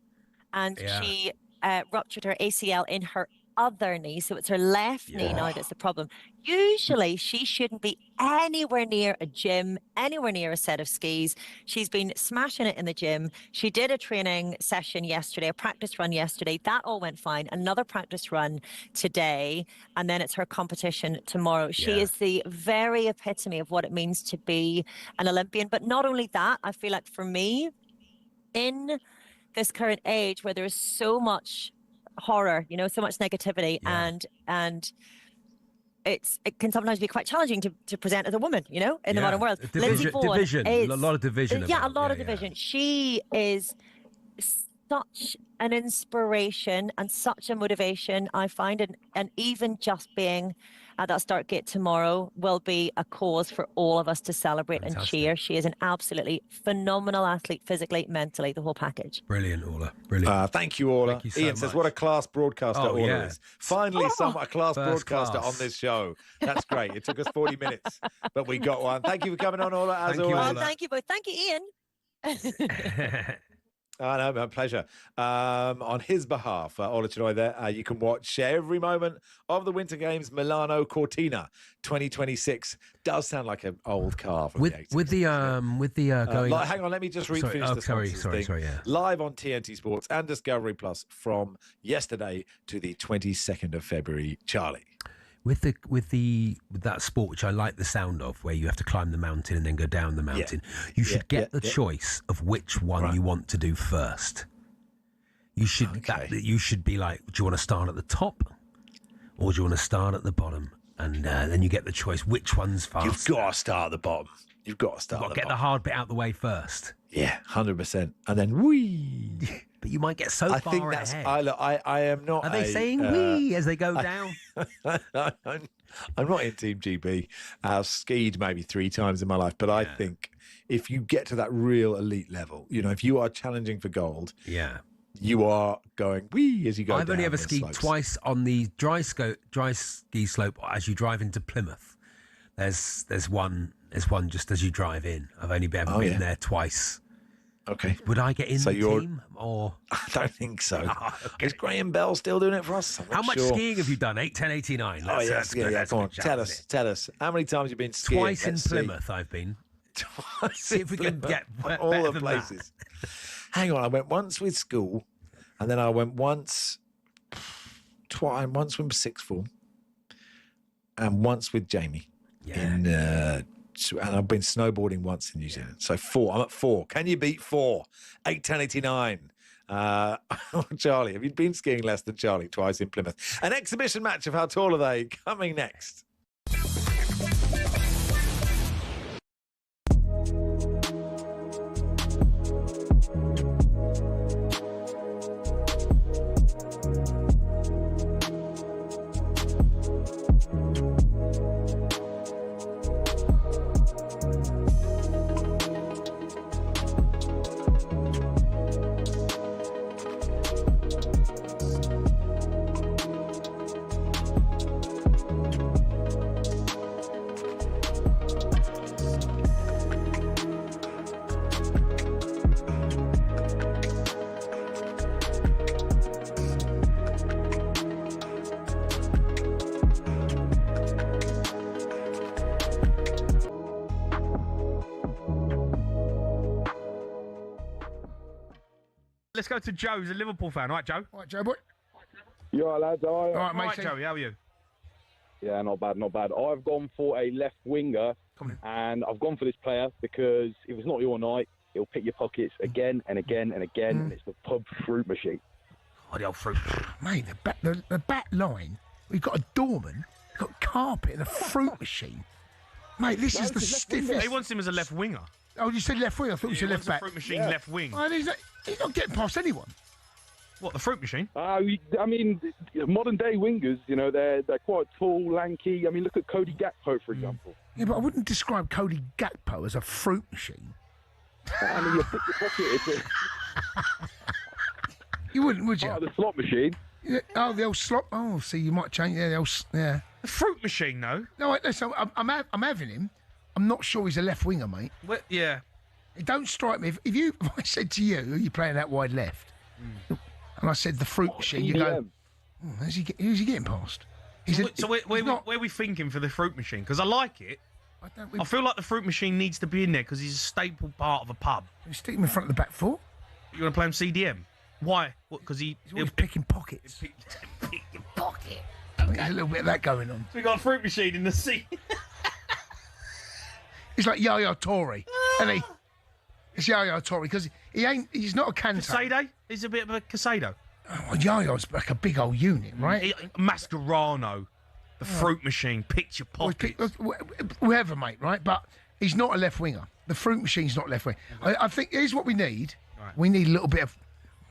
and she ruptured her ACL in her other knee, so it's her left knee now that's the problem. Usually she shouldn't be anywhere near a gym, anywhere near a set of skis. She's been smashing it in the gym. She did a training session yesterday, a practice run yesterday. That all went fine. Another practice run today, and then it's her competition tomorrow. She is the very epitome of what it means to be an Olympian. But not only that, I feel like for me, in this current age where there's so much horror, so much negativity, and it can sometimes be quite challenging to present as a woman, in the modern world. Lindsay Vaughan is, a lot of division. A lot of division. She is such an inspiration and such a motivation, I find, and even just being at that start gate tomorrow will be a cause for all of us to celebrate and cheer. She is an absolutely phenomenal athlete, physically, mentally, the whole package. Brilliant, Orla. Brilliant. Thank you, Orla. Thank you so Ian much. says, what a class broadcaster Orla is. Finally, a class First broadcaster class. on this show. That's great. It took us 40 minutes, but we got one. Thank you for coming on, Orla, as Thank you, always. Orla. Thank you both. Thank you, Ian. No, my pleasure. On his behalf, Ola Chinoy there, you can watch every moment of the Winter Games Milano Cortina 2026. Does sound like an old car from the 80s. With the going. Hang on, let me just finish the sponsors thing. Live on TNT Sports and Discovery Plus from yesterday to the 22nd of February. Charlie. With that sport, which I like the sound of, where you have to climb the mountain and then go down the mountain, you should get the choice of which one you want to do first. You should you should be like, do you want to start at the top, or do you want to start at the bottom? And then you get the choice. Which one's faster? You've got to start at the bottom. You've got to start. You've got to get the hard bit out the way first. Yeah, 100%, and then wee. But you might get so far I think that's. ahead. I am not. Are they saying wee as they go down? I'm not in Team GB. I've skied maybe 3 times in my life, but I think if you get to that real elite level, if you are challenging for gold, you are going wee as you go. I've only down ever the skied slopes. twice on the dry ski slope as you drive into Plymouth. There's one just as you drive in. I've only ever been there twice. Okay. Would I get in the team or? I don't think so. Is Graham Bell still doing it for us? How much skiing have you done? 8, 10, 89. Come on, tell us. How many times have you been skiing? Twice in Plymouth, I've been. See if we can get all the places. Hang on, I went once with school, and then I went once with sixth form, and once with Jamie and I've been snowboarding once in New Zealand. So 4. I'm at 4. Can you beat 4? 8, 10, 89. Charlie, have you been skiing less than Charlie twice in Plymouth? An exhibition match of How Tall Are They coming next. Let's go to Joe, who's a Liverpool fan. All right, Joe? All right, Joe, boy. You all right, lads? All right, All right, mate. All right, Joey, how are you? Yeah, not bad, not bad. I've gone for a left winger, and I've gone for this player because if it's not your night, he'll pick your pockets again and again and again, and it's the pub fruit machine. Oh, the old fruit. Mate, the back line, we've got a doorman, we've got carpet and a fruit machine. Mate, this is the stiffest. He wants him as a left winger. Oh, you said left wing? I thought you said left back. Fruit machine, left wing. Oh, he's not getting past anyone. What, the fruit machine? I mean, modern day wingers, you know, they're quite tall, lanky. I mean, look at Cody Gakpo, for example. Yeah, but I wouldn't describe Cody Gakpo as a fruit machine. I mean, you pick your pocket. It's You wouldn't, would you? the slot machine. Yeah, oh, the old slot. Oh, see, you might change. Yeah, The fruit machine, though. No, wait, listen, I'm having him. I'm not sure he's a left winger, mate. Well, yeah. It don't strike me. If I said to you, are you playing that wide left? And I said the fruit machine, you go, who's he getting past? Where are we thinking for the fruit machine? Because I like it. I feel like the fruit machine needs to be in there because he's a staple part of a pub. You stick him in front of the back four. You want to play him CDM? Why? Because he's always picking pockets. Picking pocket. There's a little bit of that going on. So we got a fruit machine in the seat. He's like Yaya Toure, isn't he? It's Yaya Toure because he's not a Kante. Casado? He's a bit of a Casado. Oh, Yaya's like a big old unit, right? Mascherano, the fruit machine, picture pockets. Whoever, mate, right? But he's not a left winger. The fruit machine's not left wing. I think here's what we need. Right. We need a little bit of.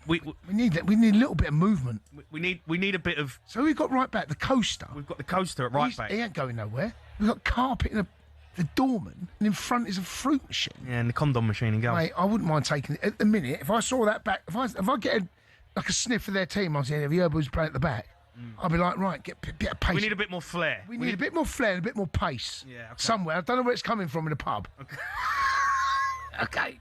We need a little bit of movement. We need a bit of. So we've got right back the coaster. We've got the coaster at right back. He ain't going nowhere. We've got carpet and the doorman, and in front is a fruit machine. Yeah, and the condom machine in goal. Mate, I wouldn't mind taking it. At the minute, if I saw that back, if I get like a sniff of their team, I was saying, have you heard who's playing at the back? I'd be like, right, get a bit of pace. We need a bit more flair. We need a bit more flair and a bit more pace. Yeah, okay. Somewhere. I don't know where it's coming from in the pub. Okay. Okay.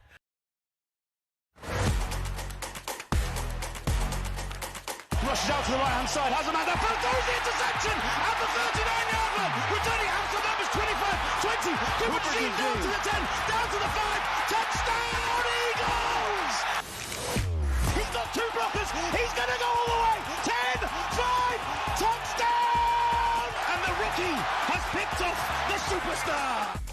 Rushes out to the right-hand side, has a man there, throws the interception at the 39-yard line. Returning out to numbers 25, 20, Cooper down to the 10, down to the 5, touchdown Eagles! He's got two blockers, he's going to go all the way, 10, 5, touchdown! And the rookie has picked off the superstar.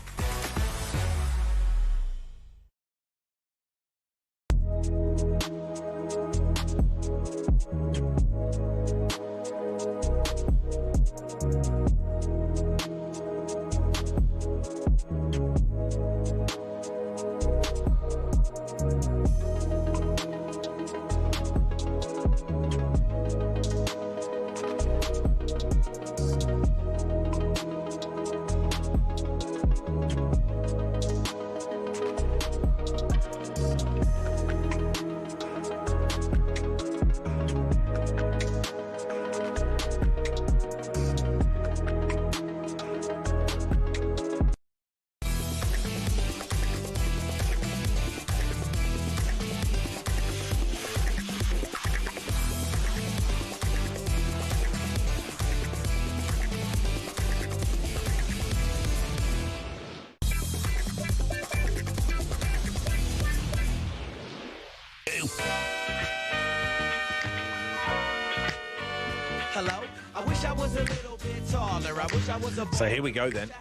Hello. I wish I was a little bit taller. I wish I was a. So here we go then.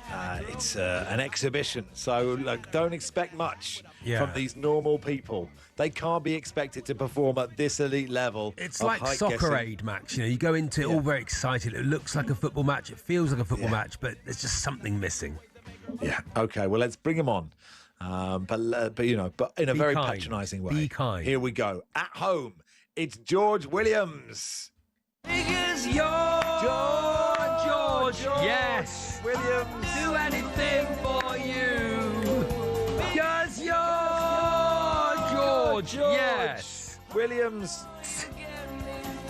It's an exhibition, so don't expect much from these normal people. They can't be expected to perform at this elite level. It's like Soccer Aid, Max. You know, you go into it all very excited. It looks like a football match. It feels like a football match, but there's just something missing. Yeah. Okay. Well, let's bring them on. But in a very patronising way. Be kind. Here we go. At home, it's George Williams. Because George. Yes. Williams. Do anything for you. Because you're George. Yes. Williams.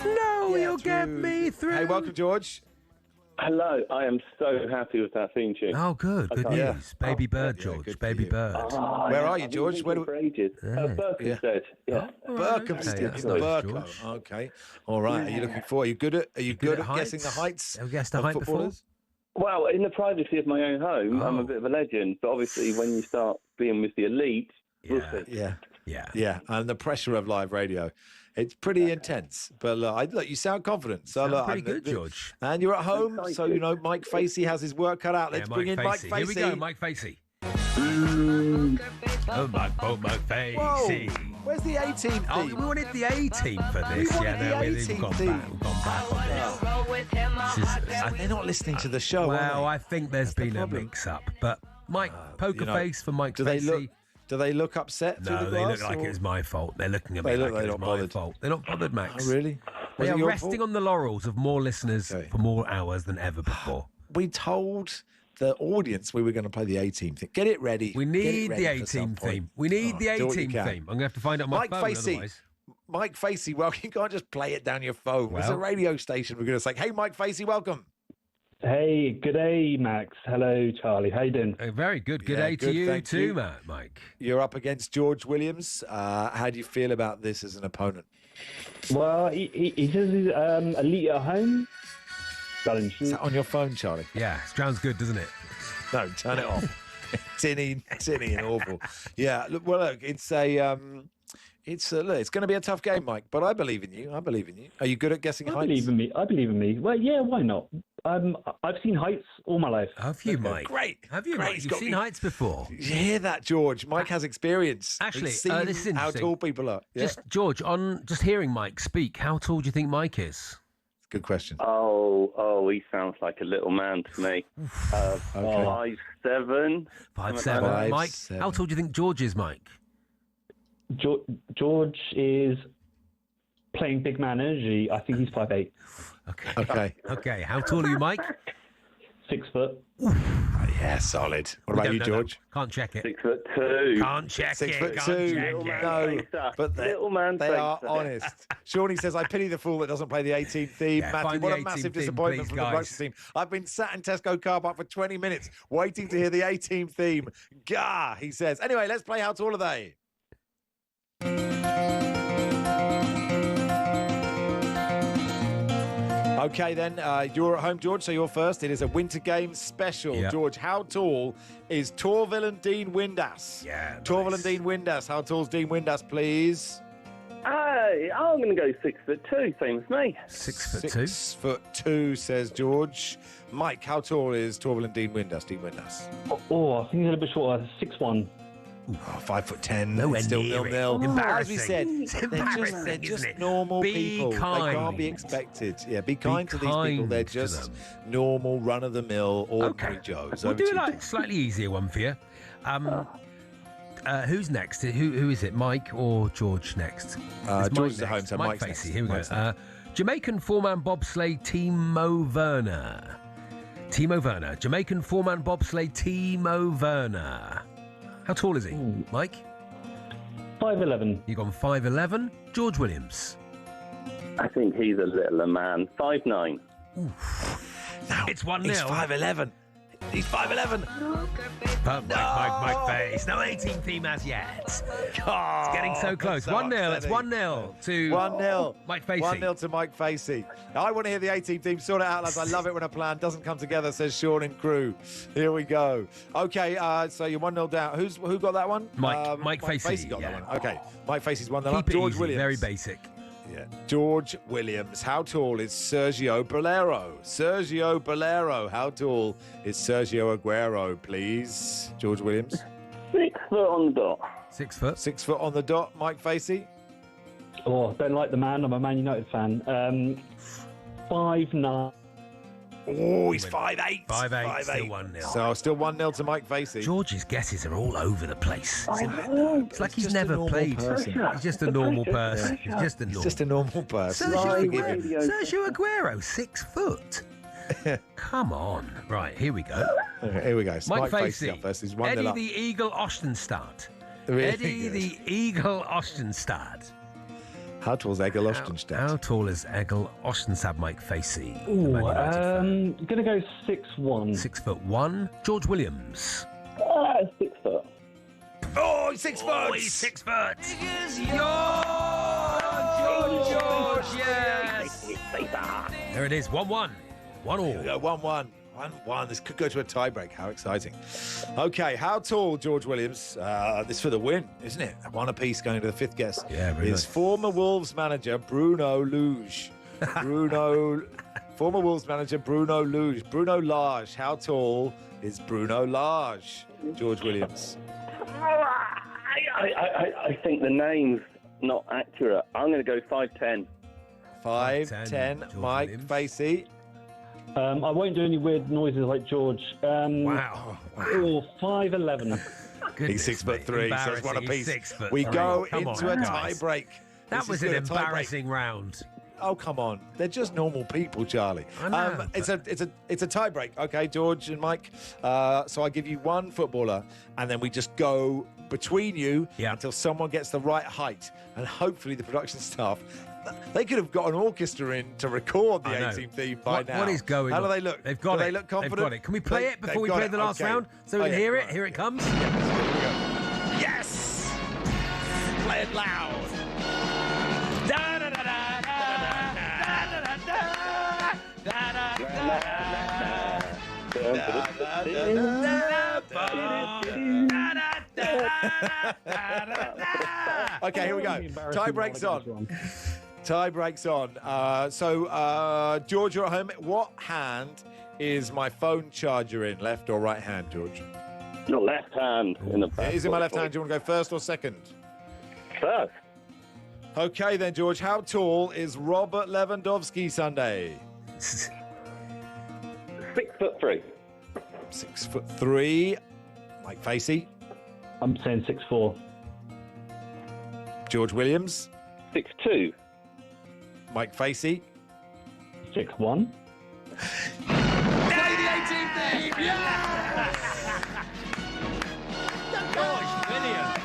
No, you'll get me through. Hey, welcome, George. Hello, I am so happy with that theme tune. Oh, good news. Baby bird, George. Baby bird. Where are you, George? Where for ages. Berkhamsted. Yeah. Berkhamsted. Berkhamsted. Okay. All right. Are you looking forward? Are you good at guessing the heights? Have you guessed the height before? Well, in the privacy of my own home, I'm a bit of a legend. But obviously, when you start being with the elite, we'll see. Yeah. Yeah, and the pressure of live radio. It's pretty intense, but look, you sound confident. So look, pretty good, George. And you're at home, so you know Mike Facey has his work cut out. Let's bring in Mike Facey. Here we go, Mike Facey. Oh, Mike Facey. Whoa, where's the A-team theme? Oh, we wanted the A-team for this. We wanted the we've A-team gone theme. back. We've gone back on this. They're not listening to the show. Well, are I think there's been a mix-up, but Mike, poker face for Mike Facey. Do they look upset? through No, the they glass, look like or? it was my fault. They're looking at me They look like like it was they're not my bothered. fault. They're not bothered, Max. Oh, really? They Was it are your resting fault? on the laurels of more listeners for more hours than ever before. We told the audience we were going to play the A-team thing. Get it ready. We need the A-team theme. We need the do what you A-team can. theme. I'm going to have to find out my Mike phone Facey. otherwise. Mike Facey, well, you can't just play it down your phone. It's a Well. radio station. We're going to say, hey, Mike Facey, welcome. Hey, good day, Max. Hello, Charlie. How you doing? Very good. Good Yeah, day to good, you thank too, you. Mike. You're up against George Williams. How do you feel about this as an opponent? Well, he says he's elite at home. Is that on your phone, Charlie? Yeah, sounds good, doesn't it? No, turn it off. tinny and awful. Yeah, look, it's a... look, it's going to be a tough game, Mike, but I believe in you. Are you good at guessing heights? I believe in me. Well, yeah, why not? I've seen heights all my life. Have you, Mike? Great. Have you, Great. Mike? He's You've got seen me- heights before. You hear that, George? Mike has experience. Actually, He's seen this is how interesting. tall people are. Yeah? Just George, on just hearing Mike speak, how tall do you think Mike is? Good question. Oh, he sounds like a little man to me. 5'7". 5'7". Mike, how tall do you think George is, Mike? George is playing big man energy. I think he's 5'8". Okay. How tall are you, Mike? 6 foot. Yeah, solid. What We about don't you, know George? that. Can't check it. 6'2". Can't check 6 it. foot Can't two. check it. No, but they face are that. honest. Shawnee says, I pity the fool that doesn't play the 18 theme. Yeah, Matthew, find what the a 18 massive theme, disappointment please, from the guys. Brooks team. I've been sat in Tesco car park for 20 minutes waiting to hear the 18 theme. Gah, he says. Anyway, let's play How Tall Are They? Okay, then, you're at home, George, so you're first. It is a Winter Games special. Yep. George, how tall is Torvill and Dean Windass? Yeah, Torvill and Dean Windass. How tall's Dean Windass, please? I'm going to go 6'2", same as me. 6'2". 6'2", says George. Mike, how tall is Torvill and Dean Windass? Dean Windass. Oh, I think he's a little bit shorter. 6'1". Oh, 5'10". Nowhere It's still near it. 0-0. As we Embarrassing. said, It's they're embarrassing, just isn't it? normal Be people. kind. They can't be expected. Yeah, be kind to these people. kind They're to just them. normal, run-of-the-mill, ordinary Joes. We'll Over do to you, like slightly easier one for you. Who's next? Who is it? Mike or George next? It's George Mike is at home, next. so Mike Mike's Facey. next. Here we Mike's go. Jamaican four-man bobsleigh Timo Werner. Jamaican four-man bobsleigh Timo Werner. How tall is he, Mike? 5'11". You've gone 5'11". George Williams. I think he's a littler man. 5'9". It's 1-0. He's 5'11". He's 5'11". Mike Face. No 18 theme as yet. It's getting so close. 1-0. It's 1-0 to 1-0. Mike Facey. 1-0 to Mike Facey. I want to hear the 18 team. Sort it out, lads. I love it when a plan doesn't come together, says Sean and crew. Here we go. Okay, so you're 1-0 down. Who got that one? Mike Facey. got yeah. that one. Okay, Mike Facey's 1-0 up. Keep it George easy, Williams. very basic. Yeah. George Williams. How tall is Sergio Bolero? Sergio Bolero. How tall is Sergio Aguero, please? George Williams. 6 foot on the dot. 6 foot. 6 foot on the dot. Mike Facey. Oh, don't like the man. I'm a Man United fan. 5'9". Oh, he's 5'8". 5'8", still 1-0. So still 1-0 to Mike Facey. George's guesses are all over the place. I know. It's like he's just a never normal played. person. He's just a normal person. He's just a normal. He's just a normal person. Sergio Aguero, 6 foot. Come on. Right, here we go. Okay, here we go. So Mike Facey Facey. up first. He's 1-0 Eddie up. the Eagle Ostenstad. Really Eddie good. the Eagle Ostenstad. How tall is Egil Ostenstad? How tall is Egil Ostenstad, Mike Facey? Ooh, gonna go 6'1". 6'1". George Williams. 6 foot. Oh, he's 6 foot. Oh, he's 6 foot. George, yes. There it is, 1-1. 1-1. Here we go, 1-1. 1-1. This could go to a tiebreak. How exciting. Okay, how tall, George Williams? This for the win, isn't it? One apiece going to the fifth guess. Yeah, very is nice. former Wolves manager Bruno Luge. Former Wolves manager Bruno Luge. Bruno Lage. How tall is Bruno Lage? George Williams. I think the name's not accurate. I'm going to go 5'10". 5'10". Mike Facey. I won't do any weird noises like George. Wow. Or 5'11". He's 6'3", so it's one apiece. 6'3". We go Come into on, a guys. tiebreak. That This was is an good, a tiebreak. embarrassing round. Oh, come on. They're just normal people, Charlie. I know, it's a tiebreak, okay, George and Mike. So I give you one footballer, and then we just go between you until someone gets the right height. And hopefully the production staff, they could have got an orchestra in to record the A-Team theme by now. What is going on? How do they look? They've got do it. they look confident? They've got it. Can we play it before we they've play got the it. last Okay. round so we Oh, can yeah, hear it? right. Here it comes. Yes! Play it loud. Okay, here we go. Tie breaks on. Tie breaks on. So, George, you're at home. What hand is my phone charger in? Left or right hand, George? Your left hand in the It is in my left hand. Do you want to go first or second? First. Okay, then, George. How tall is Robert Lewandowski Sunday? 6'3". 6'3". Mike Facey. I'm saying 6'4". George Williams. 6'2". Mike Facey. 6'1". Play the 18th theme! Yes! George Williams.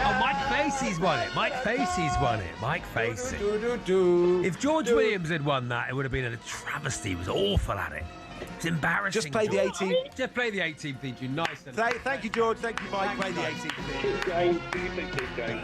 Oh, Mike Facey's won it. Mike Facey's won it. Mike Facey. If George Williams had won that, it would have been a travesty. He was awful at it. It's embarrassing. Just play the 18th. Just play the 18th theme tune. Nice. And Thank you, George. Thank you, Mike. Play the 18th theme. Keep going. Keep going.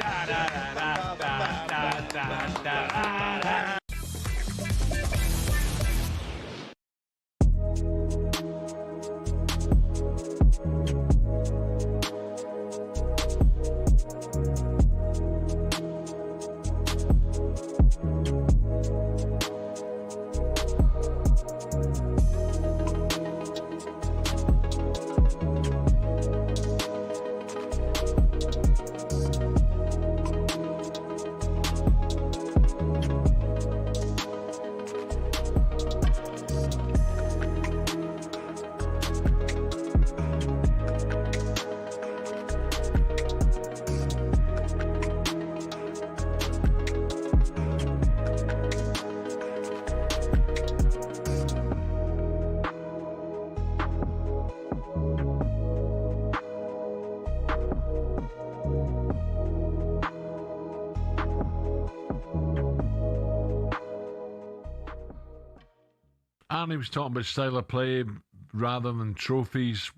Arnie was talking about style of play rather than trophies.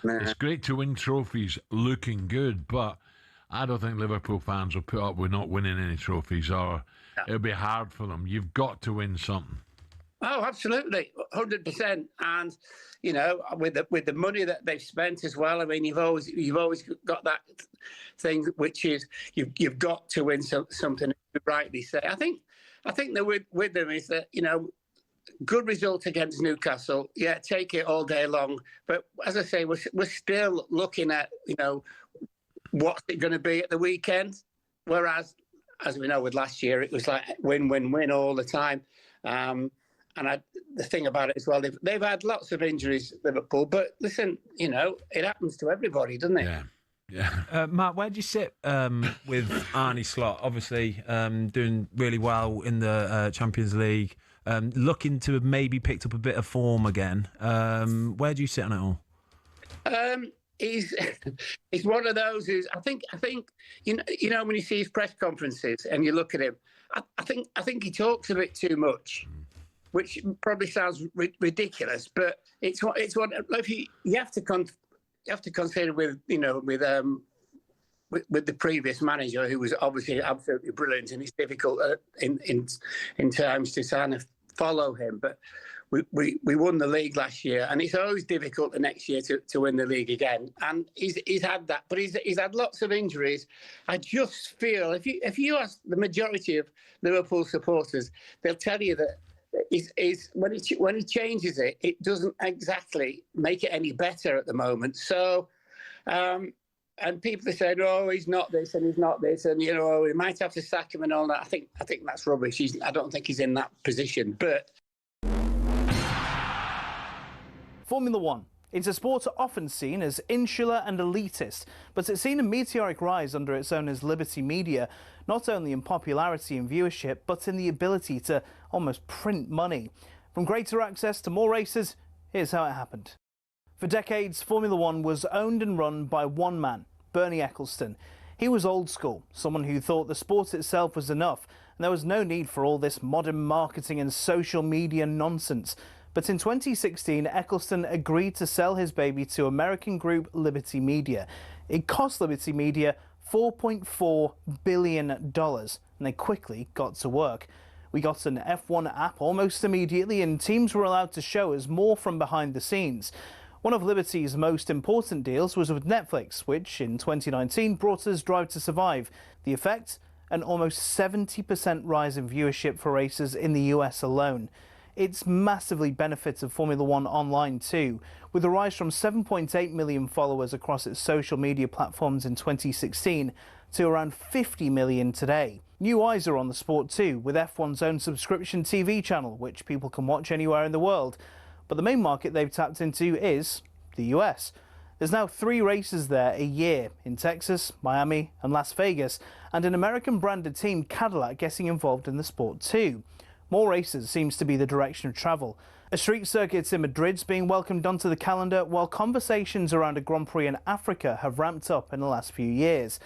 It's great to win trophies looking good, but I don't think Liverpool fans will put up with not winning any trophies, or it'll be hard for them. You've got to win something. Oh, absolutely, 100%. And you know, with the money that they've spent as well. I mean, you've always got that thing, which is you've got to win something. You rightly say. I think that with them is that, you know, good result against Newcastle. Yeah, take it all day long. But as I say, we're still looking at, you know, what's it going to be at the weekend. Whereas, as we know, with last year, it was like win, win, win all the time. And the thing about it as well, they've had lots of injuries, Liverpool. But listen, you know, it happens to everybody, doesn't it? Yeah. Matt, where do you sit with Arne Slot? Obviously, doing really well in the Champions League. Looking to have maybe picked up a bit of form again. Where do you sit on it all? He's one of those who's I think you know when you see his press conferences and you look at him, I think he talks a bit too much, which probably sounds ridiculous, but it's one. If you have to consider with the previous manager, who was obviously absolutely brilliant, and it's difficult in times to kind of follow him. But we won the league last year, and it's always difficult the next year to win the league again. And he's had that, but he's had lots of injuries. I just feel if you ask the majority of Liverpool supporters, they'll tell you that when he changes it, it doesn't exactly make it any better at the moment. So. And people have said, "Oh, he's not this and he's not this, and we might have to sack him and all that." I think that's rubbish. I don't think he's in that position. But Formula One. It's a sport often seen as insular and elitist, but it's seen a meteoric rise under its owners Liberty Media, not only in popularity and viewership, but in the ability to almost print money. From greater access to more races, here's how it happened. For decades, Formula One was owned and run by one man, Bernie Ecclestone. He was old school, someone who thought the sport itself was enough, and there was no need for all this modern marketing and social media nonsense. But in 2016, Ecclestone agreed to sell his baby to American group Liberty Media. It cost Liberty Media $4.4 billion, and they quickly got to work. We got an F1 app almost immediately, and teams were allowed to show us more from behind the scenes. One of Liberty's most important deals was with Netflix, which in 2019 brought us Drive to Survive. The effect? An almost 70% rise in viewership for races in the US alone. It's massively benefited Formula One online too, with a rise from 7.8 million followers across its social media platforms in 2016 to around 50 million today. New eyes are on the sport too, with F1's own subscription TV channel, which people can watch anywhere in the world. But the main market they've tapped into is the US. There's now 3 races there a year in Texas, Miami and Las Vegas, and an American-branded team, Cadillac, getting involved in the sport too. More races seems to be the direction of travel. A street circuit in Madrid's being welcomed onto the calendar, while conversations around a Grand Prix in Africa have ramped up in the last few years.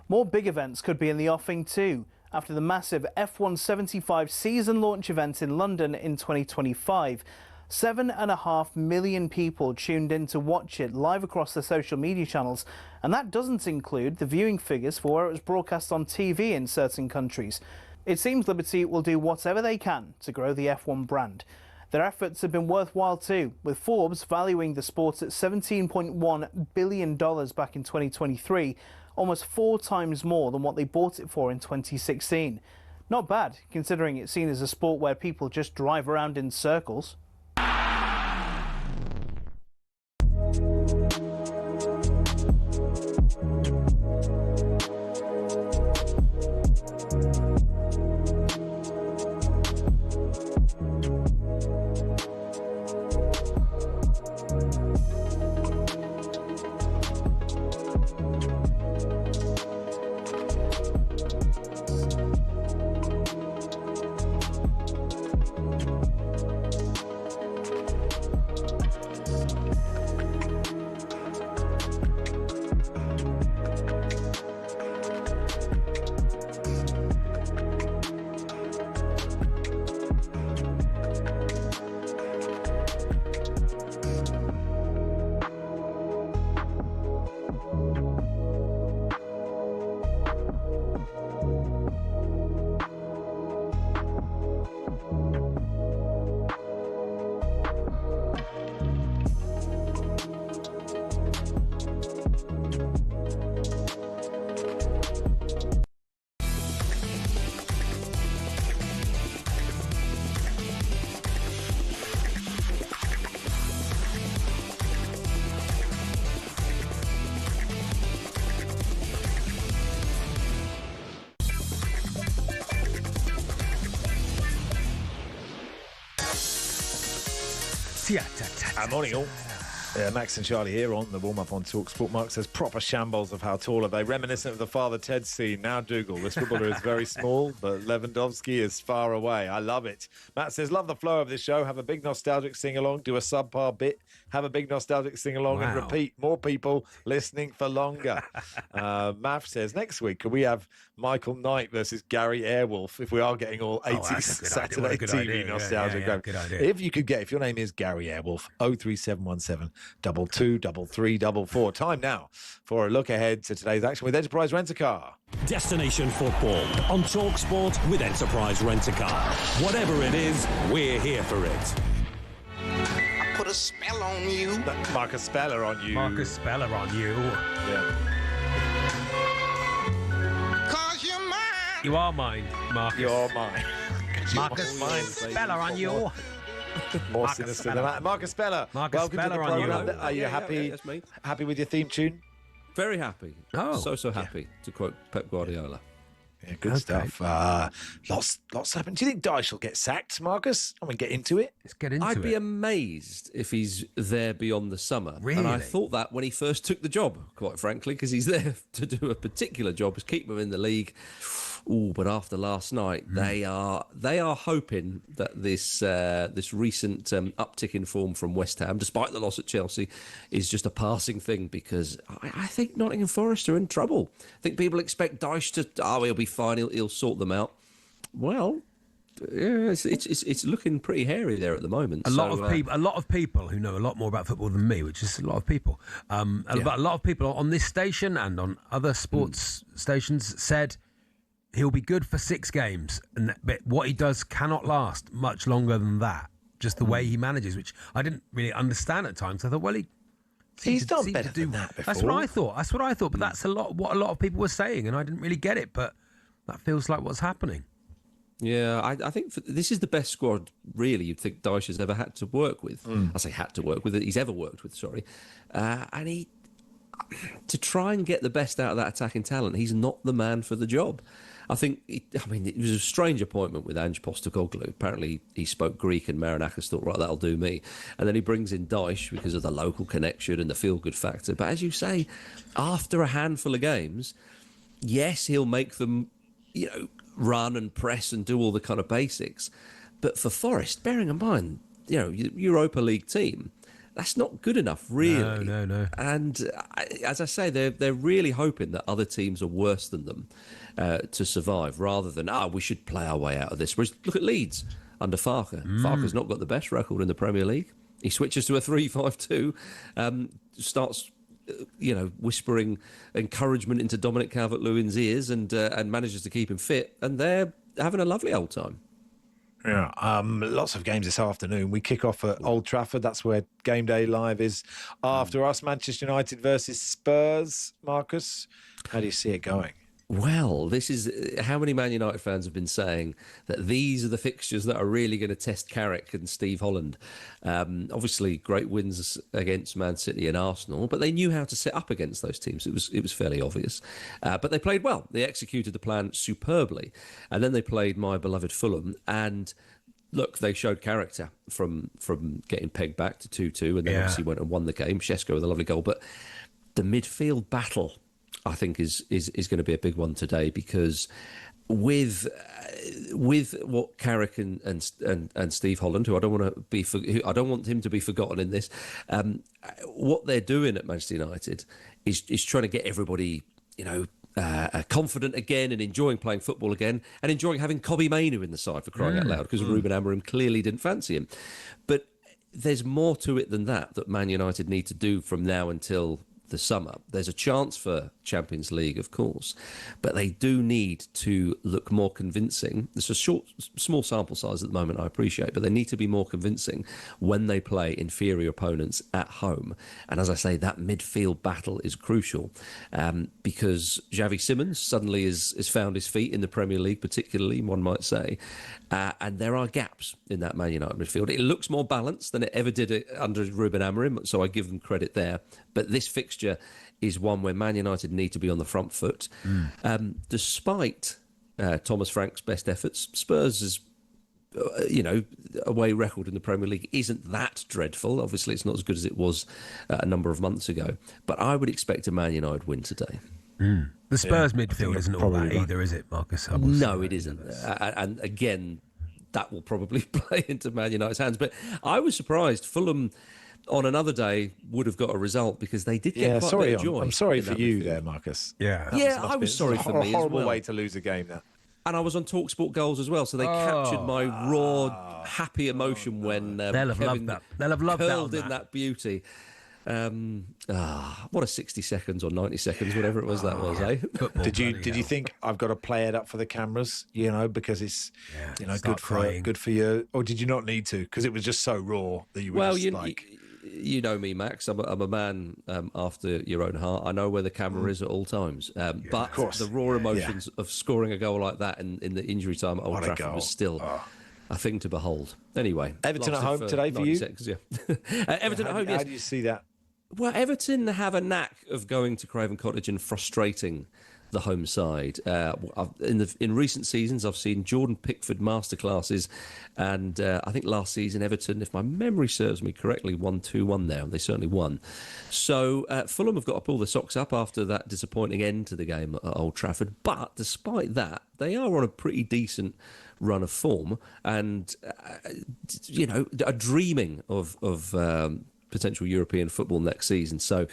More big events could be in the offing too, after the massive F1 75 season launch event in London in 2025. 7.5 million people tuned in to watch it live across the social media channels, and that doesn't include the viewing figures for where it was broadcast on TV in certain countries. It seems Liberty will do whatever they can to grow the F1 brand. Their efforts have been worthwhile too, with Forbes valuing the sport at $17.1 billion back in 2023, almost 4 times more than what they bought it for in 2016. Not bad, considering it's seen as a sport where people just drive around in circles. Morning all. Max and Charlie here on the warm-up on talkSPORT. Mark says, proper shambles of how tall are they? Reminiscent of the Father Ted scene. Now Dougal, this footballer is very small, but Lewandowski is far away. I love it. Matt says, love the flow of this show. Have a big nostalgic sing-along. Do a subpar bit. Have a big nostalgic sing-along and repeat. More people listening for longer. Mav says, next week, could we have Michael Knight versus Gary Airwolf if we are getting all 80s Saturday TV nostalgia going? Good idea. If you could get, if your name is Gary Airwolf, 03717 22 33 44. Time now for a look ahead to today's action with Enterprise Rent-A-Car. Destination football on talkSPORT with Enterprise Rent-A-Car. Whatever it is, we're here for it. a spell on you. Mark a speller on you. Mark a speller on you. Yeah. Cause you're mine. You are mine, Marcus. You're mine. Marcus speller on you. More sinister than that. Marcus Speller. Welcome to the programme. Are you happy? That's me. Happy with your theme tune? Very happy. Oh, so happy, to quote Pep Guardiola. Yeah, good stuff. Lots happened. Do you think Dyche will get sacked, Marcus? I mean, get into it. Let's get into it. I'd be amazed if he's there beyond the summer. Really? And I thought that when he first took the job, quite frankly, because he's there to do a particular job, is keep them in the league. Ooh, but after last night, they are hoping that this recent uptick in form from West Ham, despite the loss at Chelsea, is just a passing thing, because I think Nottingham Forest are in trouble. I think people expect Dyche to, he'll be fine, he'll sort them out. Well, yeah, it's looking pretty hairy there at the moment. A lot of people who know a lot more about football than me, which is a lot of people. But a lot of people on this station and on other sports stations said he'll be good for 6 games, but what he does cannot last much longer than that. Just the way he manages, which I didn't really understand at times. I thought, well, he's done better than that before. That's what I thought. But that's what a lot of people were saying, and I didn't really get it. But that feels like what's happening. Yeah, I think this is the best squad, really, you'd think Dyche has ever had to work with. I say had to work with, he's ever worked with, sorry. And he, to try and get the best out of that attacking talent, he's not the man for the job. I think, it was a strange appointment with Ange Postecoglou. Apparently, he spoke Greek and Marinakis thought, right, that'll do me. And then he brings in Dyche because of the local connection and the feel-good factor. But as you say, after a handful of games, yes, he'll make them, run and press and do all the kind of basics. But for Forest, bearing in mind, Europa League team, that's not good enough, really. No. And as I say, they're really hoping that other teams are worse than them to survive, rather than, we should play our way out of this. Whereas, look at Leeds under Farke. Farke's not got the best record in the Premier League. He switches to a 3-5-2, starts whispering encouragement into Dominic Calvert-Lewin's ears and manages to keep him fit, and they're having a lovely old time. Yeah, lots of games this afternoon. We kick off at Old Trafford. That's where Game Day Live is after us. Manchester United versus Spurs. Marcus, how do you see it going? Well, this is how many Man United fans have been saying that these are the fixtures that are really going to test Carrick and Steve Holland. Obviously, great wins against Man City and Arsenal, but they knew how to set up against those teams. It was fairly obvious. But they played well. They executed the plan superbly. And then they played my beloved Fulham, and look, they showed character from getting pegged back to 2-2, and then obviously went and won the game. Šeško with a lovely goal. But the midfield battle, I think, is going to be a big one today, because with what Carrick and Steve Holland, who I don't want him to be forgotten in this, what they're doing at Manchester United is trying to get everybody, confident again and enjoying playing football again and enjoying having Kobbie Mainoo in the side, for crying out loud, because Ruben Amorim clearly didn't fancy him. But there's more to it than that Man United need to do from now until the summer. There's a chance for Champions League, of course, but they do need to look more convincing. There's a small sample size at the moment, I appreciate, but they need to be more convincing when they play inferior opponents at home. And as I say, that midfield battle is crucial, because Xavi Simons suddenly has found his feet in the Premier League, particularly, one might say, and there are gaps in that Man United midfield. It looks more balanced than it ever did under Ruben Amorim, so I give them credit there. But this fixture is one where Man United need to be on the front foot. Despite Thomas Frank's best efforts, Spurs' away record in the Premier League isn't that dreadful. Obviously, it's not as good as it was a number of months ago. But I would expect a Man United win today. The Spurs midfield isn't all that either, is it, Marcus? No, it isn't. And again, that will probably play into Man United's hands. But I was surprised. Fulham, on another day, would have got a result, because they did get quite a bit of joy. I'm sorry for you there, Marcus. I was sorry for me. A horrible as well. way to lose a game, that. And I was on talkSPORT Goals as well, so they captured my raw, happy emotion when they'll have loved that. They'll have loved curled in that beauty. What a 60 seconds or 90 seconds, whatever it was that was, eh? Did you think I've got to play it up for the cameras, because it's good for you, or did you not need to, because it was just so raw that you were you know me, Max. I'm a man after your own heart. I know where the camera is at all times. But the raw emotions of scoring a goal like that in the injury time at Old Trafford was still a thing to behold. Anyway, Everton at home today for you? Seconds, Everton at home, yes. How do you see that? Well, Everton have a knack of going to Craven Cottage and frustrating the home side. In recent seasons, I've seen Jordan Pickford masterclasses, and I think last season Everton, if my memory serves me correctly, won 2-1 there. They certainly won. So Fulham have got to pull their socks up after that disappointing end to the game at Old Trafford. But despite that, they are on a pretty decent run of form, and are dreaming of potential European football next season. So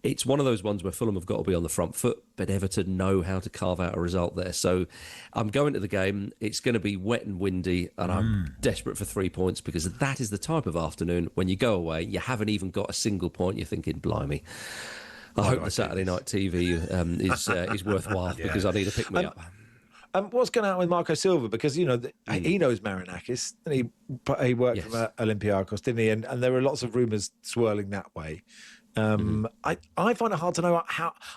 it's one of those ones where Fulham have got to be on the front foot, but Everton know how to carve out a result there. So I'm going to the game. It's going to be wet and windy, and I'm desperate for 3 points, because that is the type of afternoon when you go away, you haven't even got a single point. You're thinking, blimey, I hope the Saturday night TV is worthwhile, because I need to pick me up. What's going to happen with Marco Silva? Because, he knows Marinakis, and he worked from Olympiacos, didn't he? And there were lots of rumours swirling that way. I find it hard to know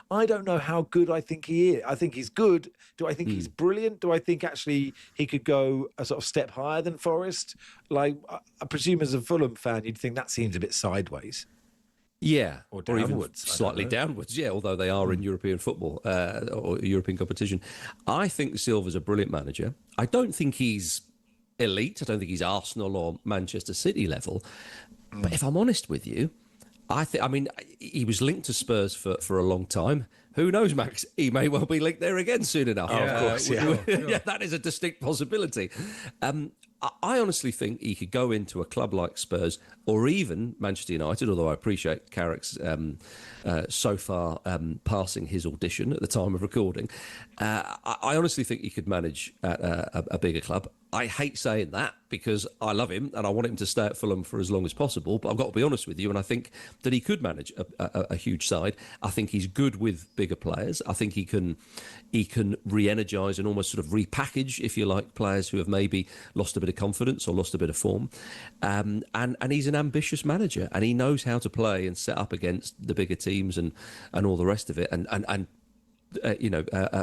I don't know how good I think he is. I think he's good. Do I think he's brilliant? Do I think actually he could go a sort of step higher than Forrest? Like, I presume as a Fulham fan, you'd think that seems a bit sideways. Yeah, or even slightly downwards. Yeah, although they are in European football or European competition. I think Silva's a brilliant manager. I don't think he's elite. I don't think he's Arsenal or Manchester City level. But if I'm honest with you, he was linked to Spurs for a long time. Who knows, Max? He may well be linked there again soon enough. Of course, yeah, that is a distinct possibility. I honestly think he could go into a club like Spurs or even Manchester United, although I appreciate Carrick's so far passing his audition at the time of recording. I honestly think he could manage at a bigger club. I hate saying that because I love him and I want him to stay at Fulham for as long as possible, but I've got to be honest with you, and I think that he could manage a huge side. I think he's good with bigger players. I think he can re-energise and almost sort of repackage, if you like, players who have maybe lost a bit of confidence or lost a bit of form. And he's an ambitious manager, and he knows how to play and set up against the bigger teams and all the rest of it, and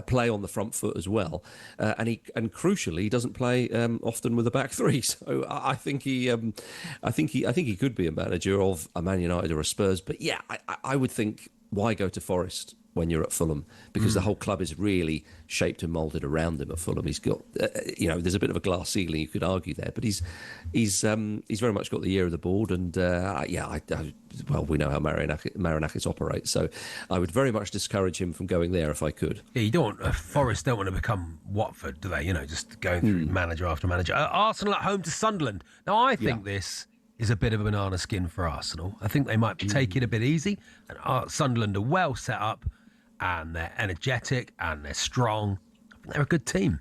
play on the front foot as well, and crucially, he doesn't play often with a back three. So I think he could be a manager of a Man United or a Spurs. But yeah, I would think, why go to Forest when you're at Fulham? Because the whole club is really shaped and moulded around him at Fulham. He's got, there's a bit of a glass ceiling, you could argue there, but he's very much got the ear of the board, and we know how Marinakis operates, so I would very much discourage him from going there if I could. Yeah, Forest don't want to become Watford, do they? Just going through manager after manager. Arsenal at home to Sunderland. Now, I think this is a bit of a banana skin for Arsenal. I think they might take it a bit easy, and Sunderland are well set up, and they're energetic and they're strong. I think they're a good team.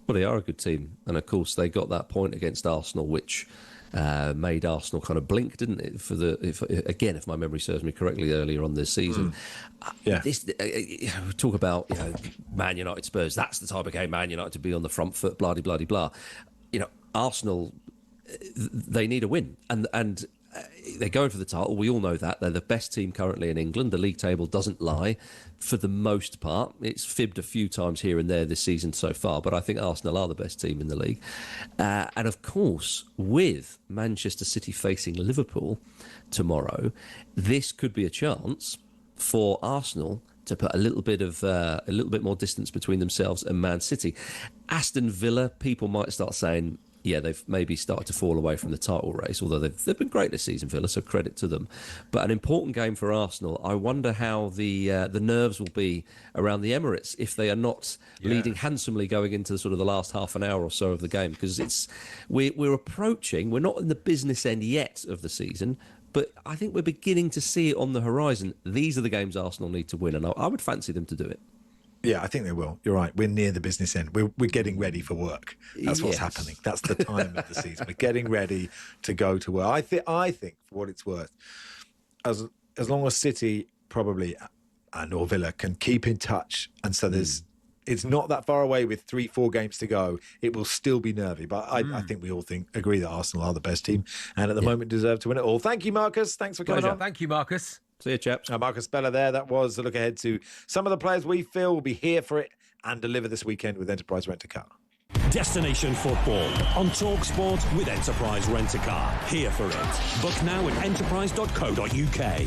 Well, they are a good team, and of course they got that point against Arsenal, which made Arsenal kind of blink, didn't it? If my memory serves me correctly, earlier on this season. Talk about Man United Spurs. That's the type of game Man United to be on the front foot. Blah blah blah. Arsenal, they need a win, and they're going for the title. We all know that. They're the best team currently in England. The league table doesn't lie for the most part. It's fibbed a few times here and there this season so far, but I think Arsenal are the best team in the league. And of course, with Manchester City facing Liverpool tomorrow, this could be a chance for Arsenal to put a little bit more distance between themselves and Man City. Aston Villa, people might start saying, yeah, they've maybe started to fall away from the title race, although they've been great this season, Villa, so credit to them. But an important game for Arsenal. I wonder how the nerves will be around the Emirates if they are not leading handsomely going into sort of the last half an hour or so of the game, because we're approaching. We're not in the business end yet of the season, but I think we're beginning to see it on the horizon. These are the games Arsenal need to win, and I would fancy them to do it. Yeah, I think they will. You're right. We're near the business end. We're getting ready for work. That's what's happening. That's the time of the season. We're getting ready to go to work. I think, for what it's worth, as long as City probably and or Villa can keep in touch, and so there's it's not that far away with 3-4 games to go. It will still be nervy, but I think we all agree that Arsenal are the best team and at the moment deserve to win it all. Thank you, Marcus. Thanks for coming on. Thank you, Marcus. See you, chaps. Marcus Bella there. That was a look ahead to some of the players we feel will be here for it and deliver this weekend with Enterprise Rent-A-Car. Destination football on talkSPORT with Enterprise Rent-A-Car. Here for it. Book now at enterprise.co.uk.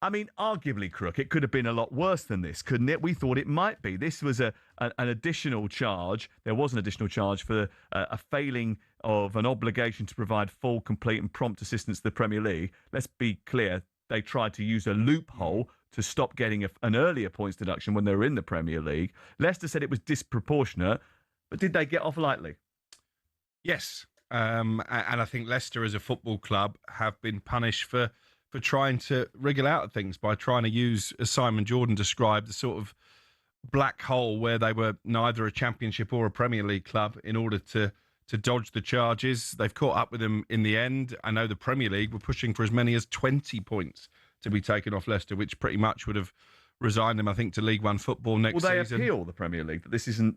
I mean, arguably, Crook, it could have been a lot worse than this, couldn't it? We thought it might be. This was an additional charge. There was an additional charge for a failing of an obligation to provide full, complete and prompt assistance to the Premier League. Let's be clear. They tried to use a loophole to stop getting an earlier points deduction when they were in the Premier League. Leicester said it was disproportionate, but did they get off lightly? Yes. And I think Leicester as a football club have been punished for trying to wriggle out of things by trying to use, as Simon Jordan described, the sort of black hole where they were neither a Championship or a Premier League club in order to dodge the charges. They've caught up with them in the end. I know the Premier League were pushing for as many as 20 points to be taken off Leicester, which pretty much would have resigned them, I think, to League One football next season. Will they appeal the Premier League that this isn't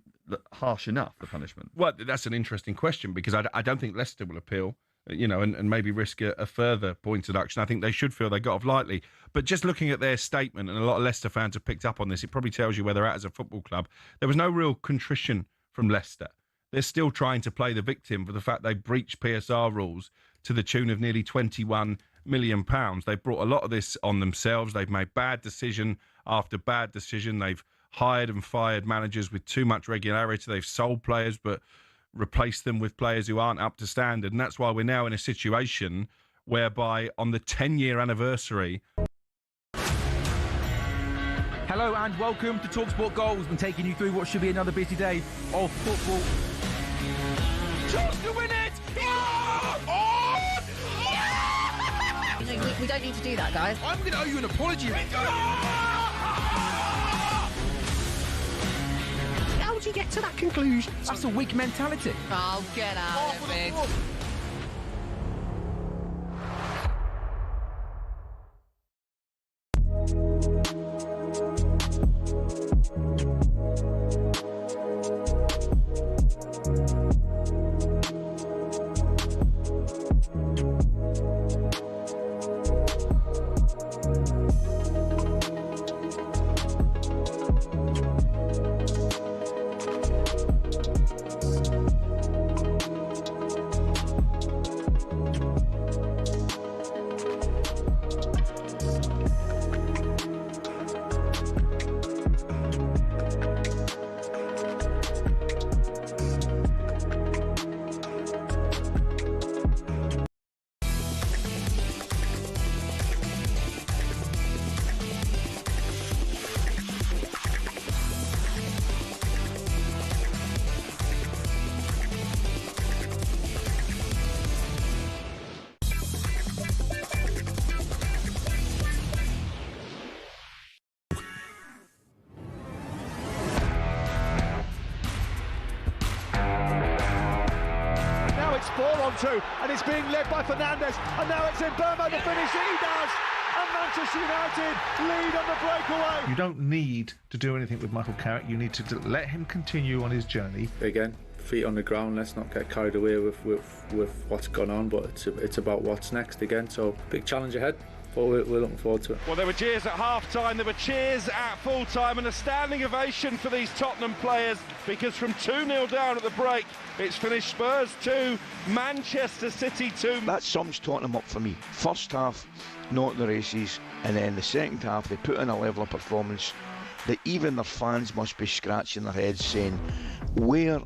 harsh enough, the punishment? Well, that's an interesting question because I don't think Leicester will appeal. And maybe risk a further point deduction. I think they should feel they got off lightly. But just looking at their statement, and a lot of Leicester fans have picked up on this, it probably tells you where they're at as a football club. There was no real contrition from Leicester. They're still trying to play the victim for the fact they breached PSR rules to the tune of nearly £21 million. They brought a lot of this on themselves. They've made bad decision after bad decision. They've hired and fired managers with too much regularity. They've sold players, but replace them with players who aren't up to standard. And that's why we're now in a situation whereby on the 10-year anniversary... Hello and welcome to talkSPORT Goals. We're taking you through what should be another busy day of football. Chance to win it! We don't need to do that, guys. I'm going to owe you an apology. How would you get to that conclusion? That's a weak mentality. Oh, get out of it. And it's being led by Fernandes, and now it's in Burma to finish it. He does, and Manchester United lead on the breakaway. You don't need to do anything with Michael Carrick. You need to let him continue on his journey. Again, feet on the ground. Let's not get carried away with what's gone on, but it's about what's next again. So big challenge ahead. but we're looking forward to it. Well, there were cheers at half-time, there were cheers at full-time, and a standing ovation for these Tottenham players, because from 2-0 down at the break, it's finished Spurs 2, Manchester City 2. That sums Tottenham up for me. First half, not the races, and then the second half, they put in a level of performance that even their fans must be scratching their heads saying, where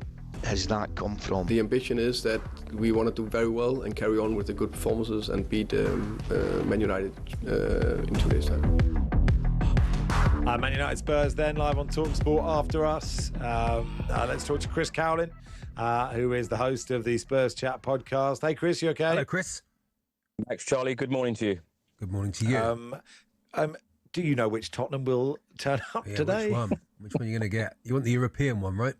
has that come from? The ambition is that we want to do very well and carry on with the good performances and beat Man United in 2 days' time. Man United Spurs then live on talkSPORT after us. Let's talk to Chris Cowlin, who is the host of the Spurs Chat podcast. Hey Chris, you okay? Hello Chris. Max, Charlie, good morning to you. Good morning to you. Do you know which Tottenham will turn up today? Which one? Which one are you going to get? You want the European one, right?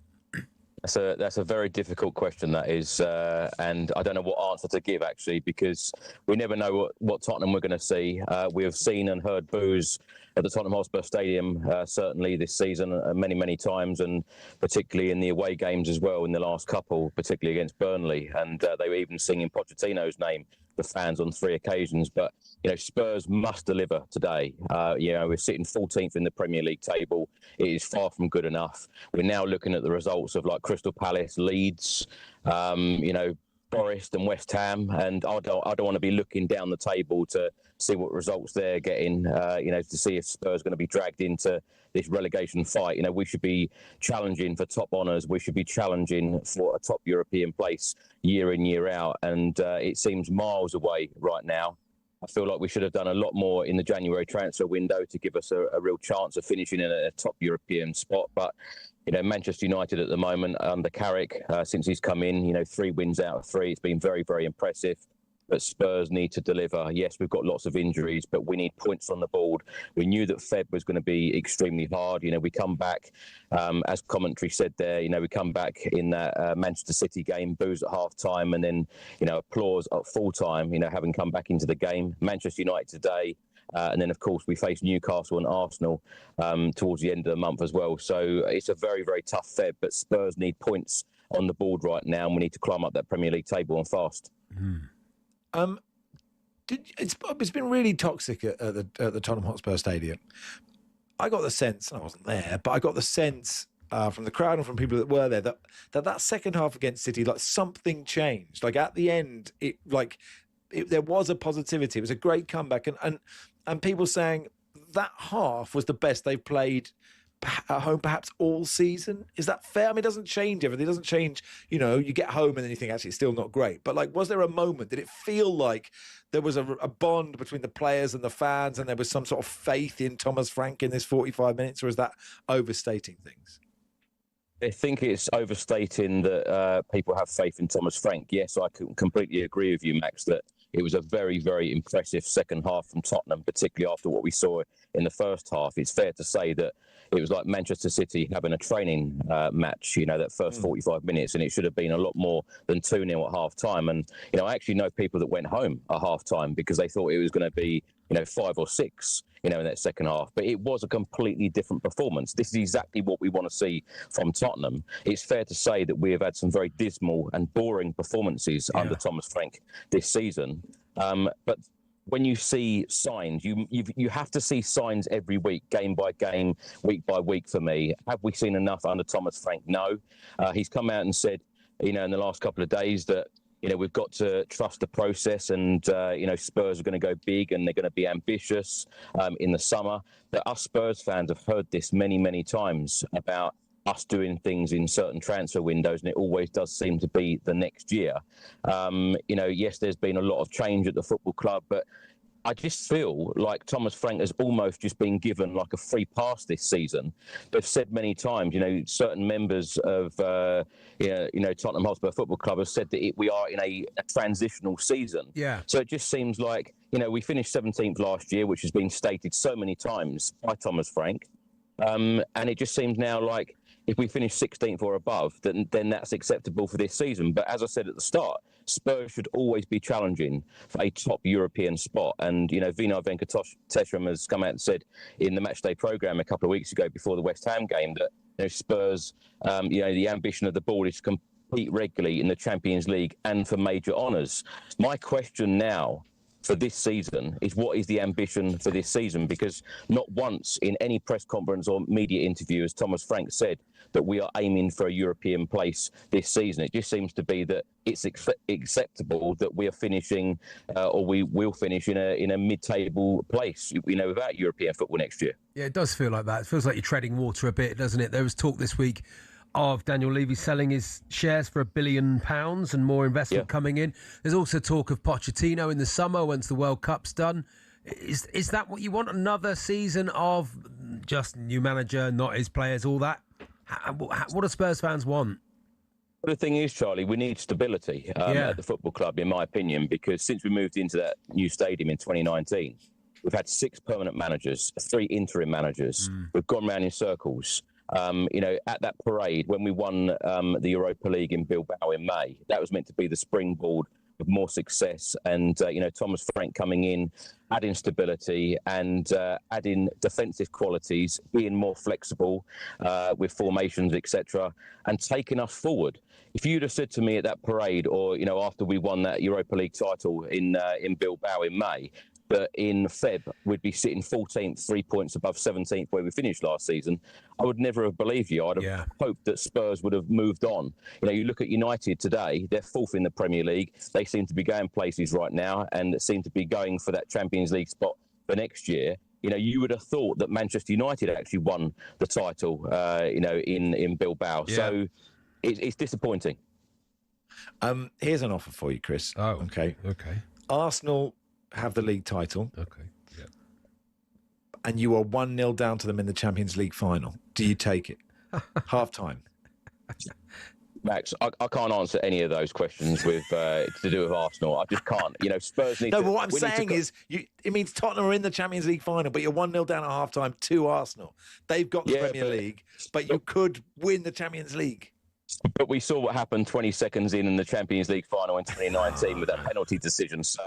That's a very difficult question, that is, and I don't know what answer to give, actually, because we never know what Tottenham we're going to see. We have seen and heard boos at the Tottenham Hotspur Stadium, certainly this season, many, many times, and particularly in the away games as well in the last couple, particularly against Burnley, and they were even singing Pochettino's name, the fans, on 3 occasions. But, Spurs must deliver today. We're sitting 14th in the Premier League table. It is far from good enough. We're now looking at the results of like Crystal Palace, Leeds, Forest and West Ham, and I don't want to be looking down the table to see what results they're getting, to see if Spurs are going to be dragged into this relegation fight. We should be challenging for top honours. We should be challenging for a top European place year in, year out, and it seems miles away right now. I feel like we should have done a lot more in the January transfer window to give us a real chance of finishing in a top European spot. But, Manchester United at the moment under Carrick, since he's come in, 3 wins out of 3. It's been very, very impressive. But Spurs need to deliver. Yes, we've got lots of injuries, but we need points on the board. We knew that Feb was going to be extremely hard. We come back, as commentary said there, we come back in that Manchester City game, boos at half-time, and then, applause at full-time, having come back into the game. Manchester United today, and then, of course, we face Newcastle and Arsenal towards the end of the month as well. So it's a very, very tough Feb, but Spurs need points on the board right now, and we need to climb up that Premier League table and fast. It's been really toxic at the Tottenham Hotspur Stadium. I got the sense, I wasn't there, but I got the sense from the crowd and from people that were there that second half against City, like something changed. Like at the end, there was a positivity. It was a great comeback, and people saying that half was the best they've played at home perhaps all season. Is that fair? I mean, it doesn't change everything. It doesn't change, you get home and then you think, actually, it's still not great. But, was there a moment? Did it feel like there was a bond between the players and the fans and there was some sort of faith in Thomas Frank in this 45 minutes, or is that overstating things? I think it's overstating that people have faith in Thomas Frank. Yes, I completely agree with you, Max, that it was a very, very impressive second half from Tottenham, particularly after what we saw in the first half. It's fair to say that it was like Manchester City having a training match, that first 45 minutes, and it should have been a lot more than 2-0 at half-time. And, I actually know people that went home at half-time because they thought it was going to be, 5 or 6, in that second half. But it was a completely different performance. This is exactly what we want to see from Tottenham. It's fair to say that we have had some very dismal and boring performances under Thomas Frank this season. But when you see signs, you have to see signs every week, game by game, week by week for me. Have we seen enough under Thomas Frank? No. He's come out and said, in the last couple of days that, we've got to trust the process and, Spurs are going to go big and they're going to be ambitious in the summer. But us Spurs fans have heard this many, many times about us doing things in certain transfer windows, and it always does seem to be the next year. Yes, there's been a lot of change at the football club, but I just feel like Thomas Frank has almost just been given like a free pass this season. They've said many times, certain members of, Tottenham Hotspur Football Club have said that we are in a transitional season. Yeah. So it just seems like, we finished 17th last year, which has been stated so many times by Thomas Frank. And it just seems now like if we finish 16th or above, then that's acceptable for this season. But as I said at the start, Spurs should always be challenging for a top European spot. And, Vinod Venkatesham has come out and said in the Matchday programme a couple of weeks ago before the West Ham game that, Spurs, the ambition of the board is to compete regularly in the Champions League and for major honours. My question now for this season is what is the ambition for this season, because not once in any press conference or media interview has Thomas Frank said that we are aiming for a European place this season. It just seems to be that it's acceptable that we are finishing or we will finish in a mid-table place, without European football next year. Yeah, it does feel like that. It feels like you're treading water a bit, doesn't it? There was talk this week of Daniel Levy selling his shares for £1 billion and more investment coming in. There's also talk of Pochettino in the summer once the World Cup's done. Is that what you want? Another season of just new manager, not his players, all that? What do Spurs fans want? The thing is, Charlie, we need stability at the football club, in my opinion, because since we moved into that new stadium in 2019, we've had 6 permanent managers, 3 interim managers. We've gone round in circles. At that parade, when we won the Europa League in Bilbao in May, that was meant to be the springboard of more success. And, Thomas Frank coming in, adding stability and adding defensive qualities, being more flexible with formations, etc., and taking us forward. If you'd have said to me at that parade or, after we won that Europa League title in Bilbao in May, that in Feb we'd be sitting 14th, 3 points above 17th where we finished last season, I would never have believed you. I'd have hoped that Spurs would have moved on. You look at United today, they're 4th in the Premier League. They seem to be going places right now and seem to be going for that Champions League spot for next year. You would have thought that Manchester United actually won the title, in Bilbao. Yeah. So it's disappointing. Here's an offer for you, Chris. Oh, okay. Okay. Arsenal have the league title. Okay. Yeah. And you are 1-0 down to them in the Champions League final. Do you take it? Half time. Max, I can't answer any of those questions with to do with Arsenal. I just can't. Spurs need to... No, but what I'm saying is, it means Tottenham are in the Champions League final, but you're 1-0 down at half time to Arsenal. They've got the Premier League, but you could win the Champions League. But we saw what happened 20 seconds in the Champions League final in 2019 with that penalty decision. So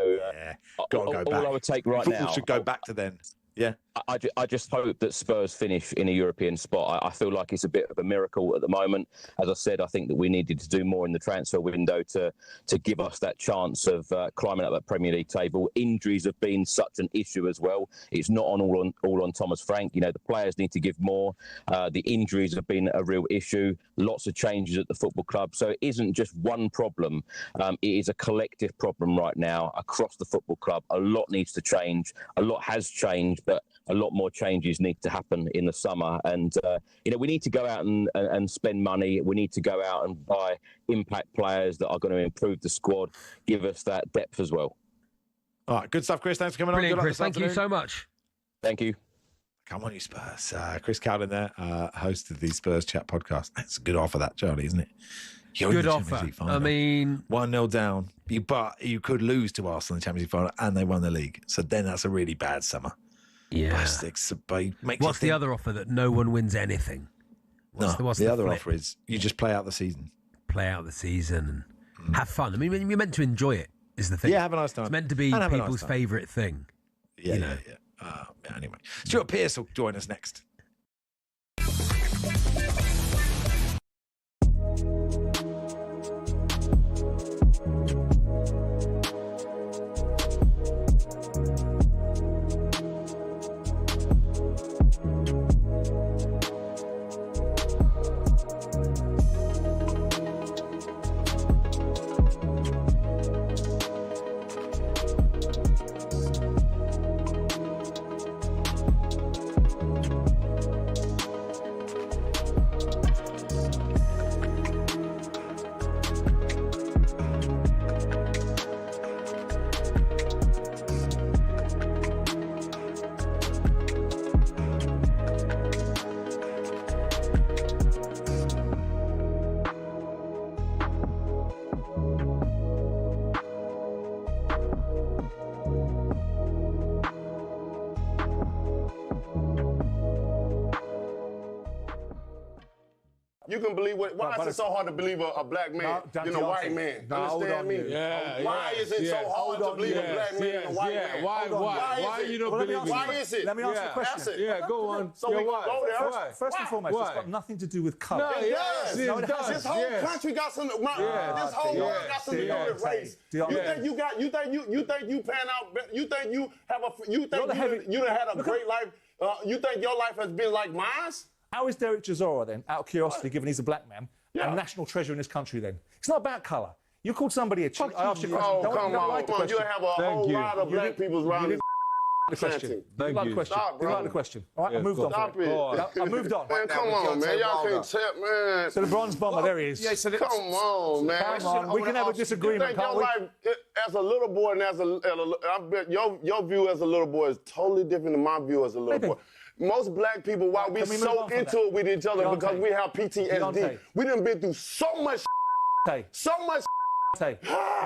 Got to go back. All I would take right Football now... should go back to then. Yeah. I just hope that Spurs finish in a European spot. I feel like it's a bit of a miracle at the moment. As I said, I think that we needed to do more in the transfer window to give us that chance of climbing up that Premier League table. Injuries have been such an issue as well. It's not all on Thomas Frank. The players need to give more. The injuries have been a real issue. Lots of changes at the football club. So it isn't just one problem. It is a collective problem right now across the football club. A lot needs to change. A lot has changed, but a lot more changes need to happen in the summer. And, we need to go out and spend money. We need to go out and buy impact players that are going to improve the squad, give us that depth as well. All right, good stuff, Chris. Thanks for coming Brilliant, on. Good Chris. Thank you so much. Thank you. Come on, you Spurs. Chris Cowden there, host of the Spurs Chat podcast. That's a good offer, that, Charlie, isn't it? Good offer. I mean... 1-0 down, but you could lose to Arsenal in the Champions League final and they won the league. So then that's a really bad summer. Yeah. What's the other offer that no one wins anything? What's the other offer is you just play out the season. Play out the season and have fun. I mean, you're meant to enjoy it, is the thing. Yeah, have a nice time. It's meant to be people's favourite thing. Yeah. Anyway, Stuart Pearce will join us next. You can believe what? Why is it so hard to believe a black man than a white man? Understand me? Why is it so hard to believe a black man than a white man? Why you don't believe it? Why is it? Let me answer the question. Yeah, go on. So we can go there. First and foremost, it's got nothing to do with colour. No, it does. This whole country got some. This whole world got something to do with race. You think you got? You think you pan out? You think you have a? You think you done had a great life? You think your life has been like mine? How is Derek Chisora then, out of curiosity, given he's a black man, a national treasure in this country then? It's not about colour. You called somebody a cheat. I asked you a question. Oh, come on. You have a whole lot of black people around the question. Thank you. Like the question. Stop, bro. Like the question. All right, I moved on. Stop it. I moved on. Man, come on, man. Y'all can't tell, man. So the bronze bomber, there he is. Yeah, come on, man. Come on, we can have a disagreement, can't we? Life, as a little boy and I bet your view as a little boy is totally different than my view as a little boy. Most black people, why we so into it with each other, because we have PTSD. We done been through so much so much. You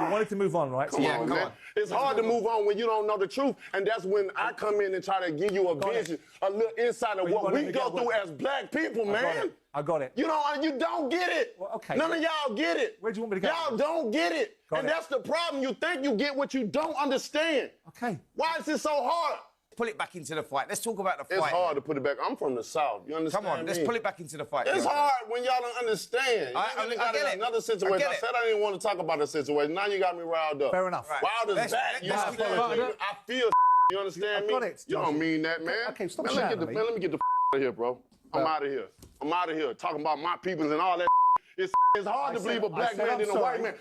wanted to move on, right? Come on, man. It's hard to move on when you don't know the truth, and that's when I come in and try to give you a vision, a little insight of what we go through as black people, man. I got it. You don't get it. Well, okay. None of y'all get it. Where do you want me to go? Y'all don't get it. And that's the problem. You think you get what you don't understand. Okay. Why is it so hard? Pull it back into the fight. Let's talk about the fight. It's hard to put it back. I'm from the South. You understand? Come on, let's pull it back into the fight. It's hard when y'all don't understand. I get it. Another situation. I said I didn't want to talk about the situation. Now you got me riled up. Fair enough. Wild as that. You understand? I feel. You understand me? I got it. You don't mean that, man. Okay, stop man, let me get the out of here, bro. I'm out of here. I'm out of here. Talking about my peoples and all that. It's hard to believe a black man than a white man.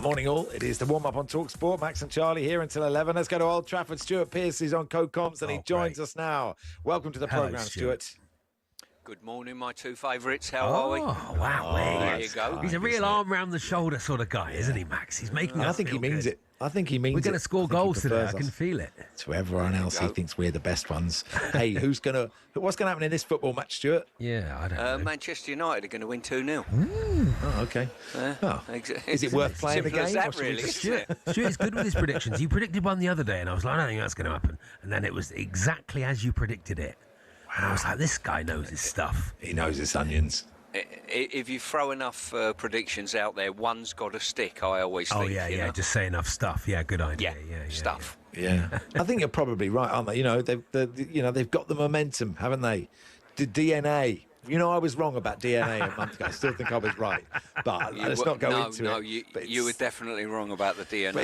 Morning all, it is the warm-up on talkSPORT. Max and Charlie here until 11. Let's go to Old Trafford. Stuart Pearce is on co-comms and he joins us now. Welcome to the programme, Stuart. Good morning, my two favourites. How are we? Oh, wow. There you go. He's a real arm round the shoulder sort of guy, isn't he, Max? He's making us I think he means it. I think he means it. We're going to score goals today. I can feel it. To everyone else, he thinks we're the best ones. Hey, what's going to happen in this football match, Stuart? Yeah, I don't know. Manchester United are going to win 2-0. Oh, okay. Is it worth playing the game? That, really, Stuart is good with his predictions. You predicted one the other day, and I was like, I don't think that's going to happen. And then it was exactly as you predicted it. And I was like, this guy knows his stuff. He knows his onions. If you throw enough predictions out there, one's got to stick. I always think. Oh yeah, you know? Just say enough stuff. Yeah, good idea. Stuff. Yeah, I think you're probably right, aren't they? You know, they've got the momentum, haven't they? The DNA. You know, I was wrong about DNA a month ago. I still think I was right, but let's not go into it. No, you were definitely wrong about the DNA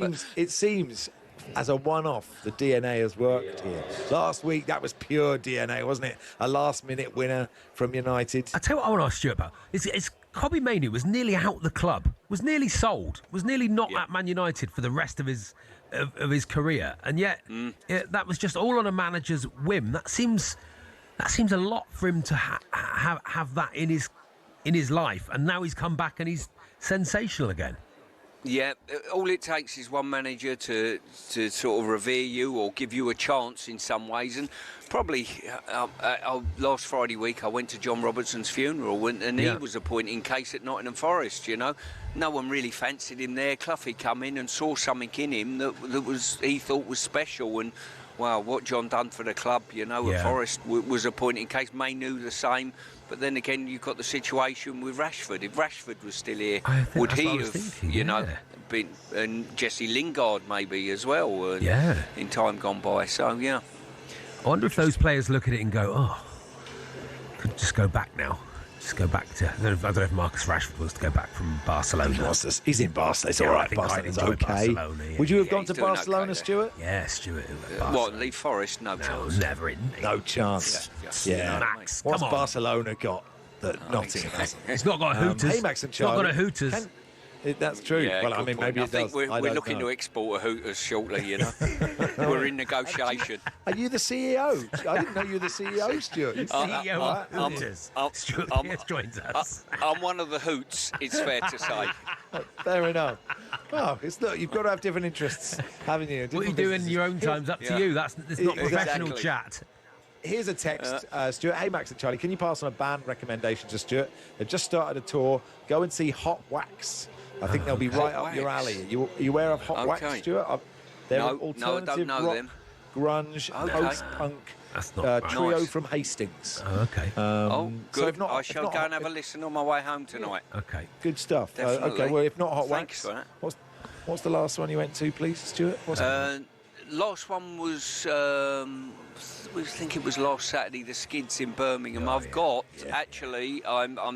one. It seems as a one-off, the DNA has worked here. Last week, that was pure DNA, wasn't it? A last-minute winner from United. I tell you what I want to ask Stuart about. It's Kobbie Mainoo was nearly out the club, was nearly sold, was nearly not at Man United for the rest of his career, and yet that was just all on a manager's whim. That seems a lot for him to have that in his life, and now he's come back and he's sensational again. Yeah, all it takes is one manager to sort of revere you or give you a chance in some ways. And probably last Friday week I went to John Robertson's funeral and he was appointed in case at Nottingham Forest, you know. No one really fancied him there. Cloughy come in and saw something in him that he thought was special. And, wow, what John done for the club, you know, at Forest was appointed in case. Mainoo the same. But then again, you've got the situation with Rashford. If Rashford was still here, would he have, been, and Jesse Lingard maybe as well, in time gone by. So, yeah. I wonder if those players look at it and go, could just go back now. Just go back to... I don't know if Marcus Rashford was to go back from Barcelona. He's in Barcelona. It's all right. Barcelona's okay. Barcelona, Would you have gone to Barcelona, Stuart? Yeah, Stuart. What, leave Forest? No chance. Never in. No chance. Max, what's come on. Barcelona got that Nottingham hasn't? It's not got a Hooters. Hey, Max and Charlie. It's not got a Hooters. That's true. Yeah, well, I mean, maybe it does. We're looking to export a Hooters shortly, you know. We're in negotiation. Are you the CEO? I didn't know you were the CEO, Stuart. You're CEO of Hooters. Stuart Pearce joins us. I'm one of the Hoots, it's fair to say. Fair enough. Well, look, you've got to have different interests, haven't you? What you do in your own time's up to you. It's not professional chat. Here's a text, Stuart. Hey, Max and Charlie, can you pass on a band recommendation to Stuart? They've just started a tour. Go and see Hot Wax. I think they'll be right up your alley. Are you aware of Hot Wax, Stuart? They're an alternative rock, grunge, post-punk trio from Hastings. Okay. Good. So I shall go and have a listen on my way home tonight. Okay. Good stuff. Okay, well, if not Hot Wax, what's the last one you went to, please, Stuart? Last one was... I think it was last Saturday, the Skids in Birmingham. I'm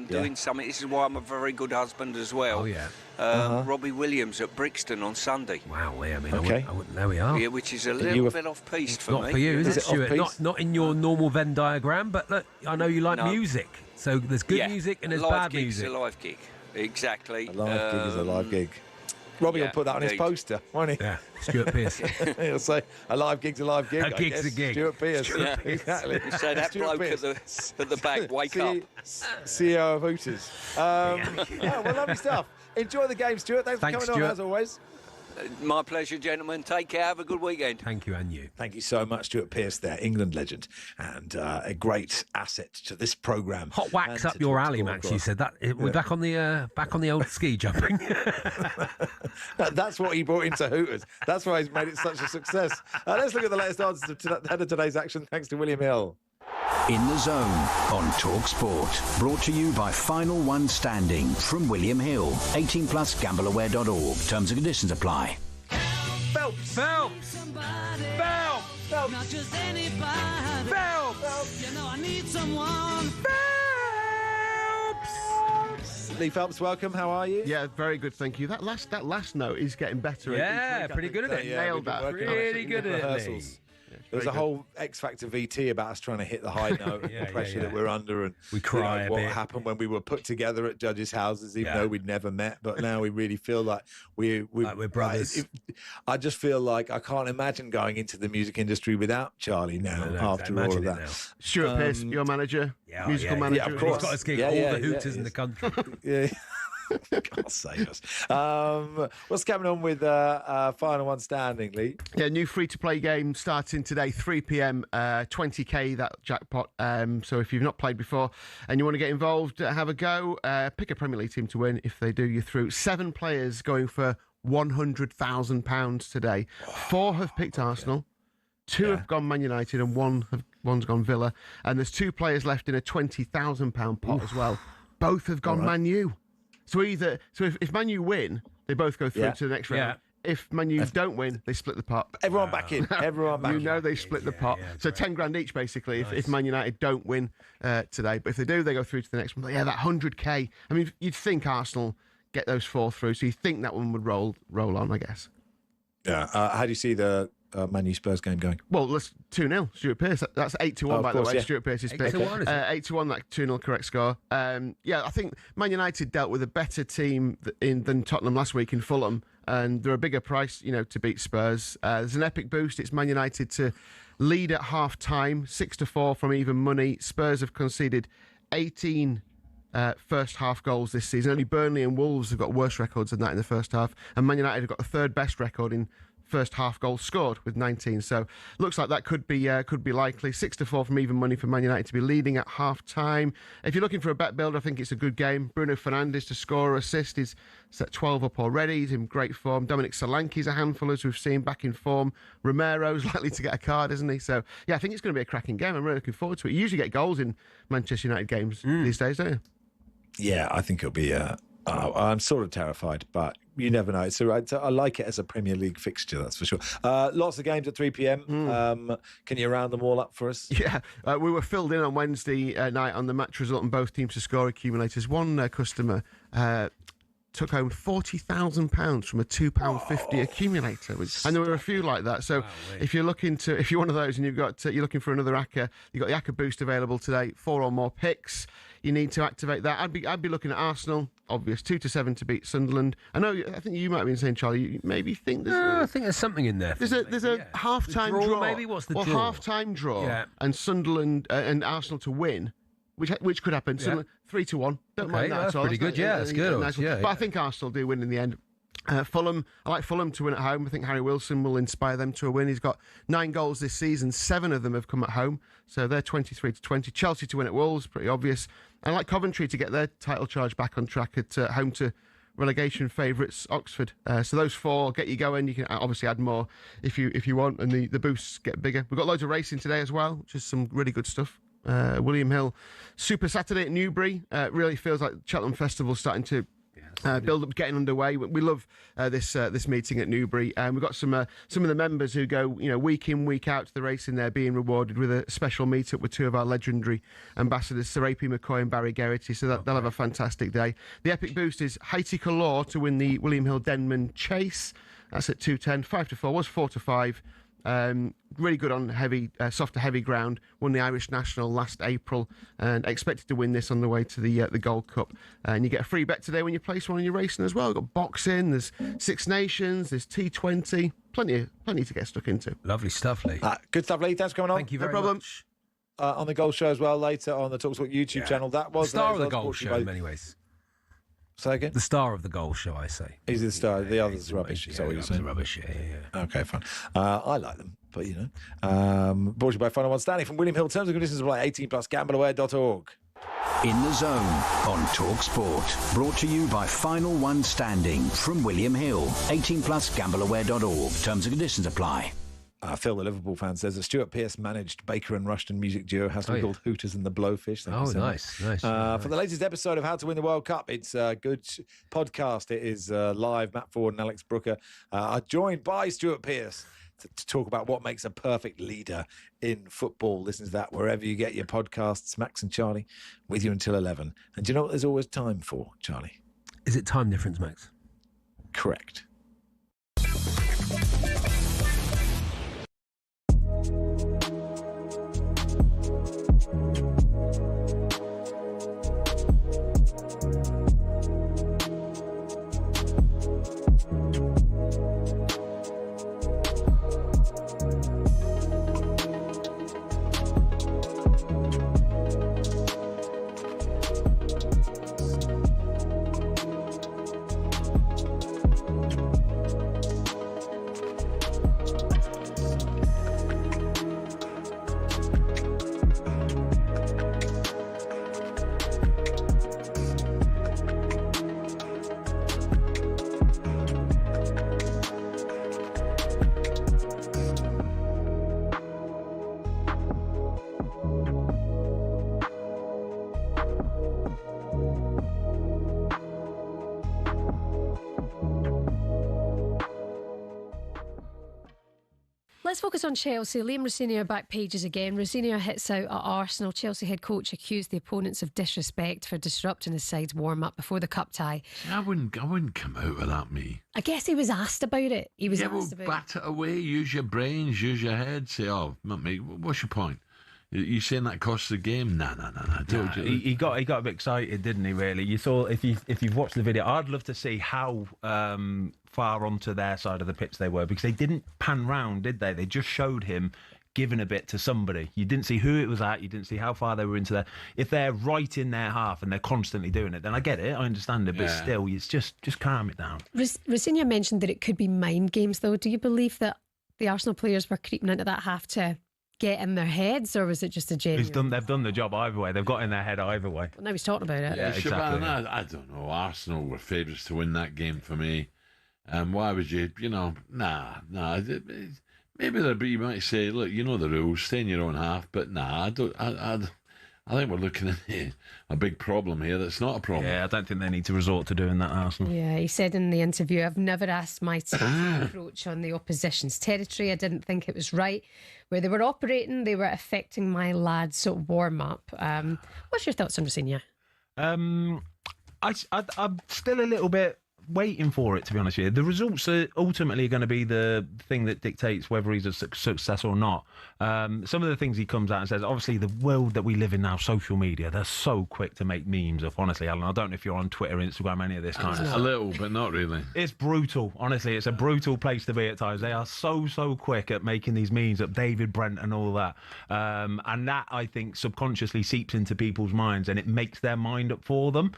doing something. This is why I'm a very good husband as well. Oh, yeah. Robbie Williams at Brixton on Sunday. Wow, I mean, I wouldn't, there we are. Yeah, which is a little bit off-piste for me. Not for you, is it, Stuart? Not in your normal Venn diagram, but look, I know you like music. So there's good music and there's bad music. A live gig, exactly. A live gig is a live gig. Robbie will put that on his poster, won't he? Yeah, Stuart Pearce. He'll say, a live gig's a live gig. A gig's a gig. Stuart Pearce. Exactly. So that bloke at the back, wake up. CEO of Hooters. Well, lovely stuff. Enjoy the game, Stuart. Thanks for coming on, as always. My pleasure, gentlemen. Take care. Have a good weekend. Thank you, and you. Thank you so much, Stuart Pearce there, England legend, and a great asset to this programme. Hot Wax up your alley, Max. You said that. We're back on the old ski jumping. That's what he brought into Hooters. That's why he's made it such a success. Let's look at the latest answers to head of today's action. Thanks to William Hill. In the Zone on talkSPORT. Brought to you by Final One Standing from William Hill. 18 plus gambleaware.org. Terms and conditions apply. Phelps! Not just anybody. Phelps! You know I need someone. Phelps! Lee Phelps, welcome. How are you? Yeah, very good, thank you. That last note is getting better. Yeah, pretty good at it. Nailed that. Really good at it. There's a whole X Factor VT about us trying to hit the high note, the pressure that we're under, and we cry what happened when we were put together at judges' houses, even though we'd never met. But now we really feel like we're brothers. I just feel like I can't imagine going into the music industry without Charlie now. After all of that, Stuart Pearce, your manager, musical manager, of course. He's got us gig all the Hooters in the country. God save us. What's coming on with Final One Standing, Lee? Yeah, new free-to-play game starting today, 3 p.m, 20k, that jackpot. So if you've not played before and you want to get involved, have a go. Pick a Premier League team to win. If they do, you're through. 7 players going for £100,000 today. 4 have picked Arsenal. 2 have gone Man United and one's gone Villa. And there's 2 players left in a £20,000 pot as well. both have gone Man U. So if Man U win, they both go through to the next round. Yeah. If Man U don't win, they split the pot. Everyone back in. Everyone back in. They split the pot. So 10 grand each, basically, if Man United don't win today. But if they do, they go through to the next one. But yeah, that 100k. I mean, you'd think Arsenal get those 4 through, so you think that one would roll on, I guess. Yeah. How do you see the Man U Spurs game going? Well, that's 2-0. Stuart Pearce. That's 8-1, by the way. Yeah. Stuart Pearce's pick. 8-1, 8-1, that 2-0 correct score. Yeah, I think Man United dealt with a better team than Tottenham last week in Fulham, and they're a bigger price, to beat Spurs. There's an epic boost. It's Man United to lead at half time, 6-4 from even money. Spurs have conceded 18 first half goals this season. Only Burnley and Wolves have got worse records than that in the first half, and Man United have got the third best record in first half goals scored with 19. So looks like that could be likely. 6-4 from even money for Man United to be leading at half time. If you're looking for a bet builder, I think it's a good game. Bruno Fernandes to score or assist. He's set 12 up already. He's in great form. Dominic Solanke's a handful, as we've seen, back in form. Romero's likely to get a card, isn't he? So yeah, I think it's going to be a cracking game. I'm really looking forward to it. You usually get goals in Manchester United games these days, don't you? Yeah, I think it'll be I'm sort of terrified, but you never know. So I like it as a Premier League fixture, that's for sure. Lots of games at 3 p.m. Can you round them all up for us? Yeah, we were filled in on Wednesday night on the match result and both teams to score accumulators. One customer took home £40,000 from a £2.50 accumulator, and there were a few like that. So if you're one of those and you're looking for another ACCA, you've got the ACCA boost available today. 4 or more picks. You need to activate that. I'd be looking at Arsenal, obvious, 2-7 to beat Sunderland. I think you might have been saying, Charlie, you maybe think I think there's something in there. There's a half-time draw. Maybe what's the draw? Half-time draw, and Sunderland and Arsenal to win, which could happen. Sunderland 3-1. Don't mind that that's at all. pretty good. That's good. Nice but I think Arsenal do win in the end. Fulham, I like Fulham to win at home. I think Harry Wilson will inspire them to a win. He's got 9 goals this season. 7 of them have come at home, so they're 23-20. Chelsea to win at Wolves, pretty obvious. And I like Coventry to get their title charge back on track at home to relegation favourites Oxford. So those 4 get you going. You can obviously add more if you want, and the boosts get bigger. We've got loads of racing today as well, which is some really good stuff. William Hill Super Saturday at Newbury. Really feels like Cheltenham Festival starting to build up, getting underway. We love this meeting at Newbury, and we've got some of the members who go week in, week out to the racing there, being rewarded with a special meet-up with 2 of our legendary ambassadors, Sir AP McCoy and Barry Geraghty. So they'll have a fantastic day. The epic boost is Haiti Calor to win the William Hill Denman Chase. That's at 2:10. 5-4 was 4-5. Really good on soft to heavy ground. Won the Irish National last April and expected to win this on the way to the Gold Cup. And you get a free bet today when you place one in your racing as well. We've got boxing, there's Six Nations, there's T20, plenty to get stuck into. Lovely stuff, Lee. Good stuff, Lee. Thanks for coming on. Thank you very much. On the Goal Show as well later on the talkSPORT YouTube channel. That was the star of the Goal Show in many ways. Say again? The star of the Goal Show, I say. He's the star. The others rubbish. Yeah, Is that what you're saying? Rubbish. Yeah. Okay, fine. I like them, but brought to you by Final One Stanley from William Hill. Terms and conditions apply. 18+. Gambleaware.org. In the Zone on talkSPORT. Brought to you by Final One Standing from William Hill. 18+. Gambleaware.org. Terms and conditions apply. Phil, the Liverpool fan, says the Stuart Pearce managed Baker and Rushden music duo has to be called Hooters and the Blowfish. Thank you so much. Nice. For the latest episode of How to Win the World Cup, it's a good podcast. It is live. Matt Ford and Alex Brooker are joined by Stuart Pearce to talk about what makes a perfect leader in football. Listen to that wherever you get your podcasts. Max and Charlie with you until 11. And do you know what there's always time for, Charlie? Is it time difference, Max? Correct. Let's focus on Chelsea. Liam Rosenior back pages again. Rosenior hits out at Arsenal. Chelsea head coach accused the opponents of disrespect for disrupting his side's warm-up before the cup tie. I wouldn't come out with that, me. I guess he was asked about it. Bat it away, use your brains, use your head. Say, oh, mate, what's your point? You saying that costs the game? Nah. He got a bit excited, didn't he? Really, you saw if you've watched the video, I'd love to see how far onto their side of the pitch they were, because they didn't pan round, did they? They just showed him giving a bit to somebody. You didn't see who it was at. You didn't see how far they were into there. If they're right in their half and they're constantly doing it, then I get it. I understand it, but still, it's just calm it down. Rosenior mentioned that it could be mind games, though. Do you believe that the Arsenal players were creeping into that half to get in their heads, or was it just a genuine? They've done the job either way. They've got in their head either way. Well, now he's talking about it. Yeah, exactly. I don't know. Arsenal were favourites to win that game for me. Why would you? Nah. Maybe you might say, look, you know the rules, stay in your own half. But nah, I don't. I think we're looking at a big problem here that's not a problem. Yeah, I don't think they need to resort to doing that, Arsenal. Yeah, he said in the interview, I've never asked my team to approach on the opposition's territory. I didn't think it was right. Where they were operating, they were affecting my lads' warm-up. What's your thoughts on Rosenior? I'm still a little bit waiting for it, to be honest with you. The results are ultimately going to be the thing that dictates whether he's a success or not. Some of the things he comes out and says, obviously the world that we live in now, social media, they're so quick to make memes up, honestly, Alan. I don't know if you're on Twitter, Instagram, any of this kind of stuff. A little, but not really. It's brutal, honestly. It's a brutal place to be at times. They are so quick at making these memes up, David Brent and all that. And that, I think, subconsciously seeps into people's minds and it makes their mind up for them.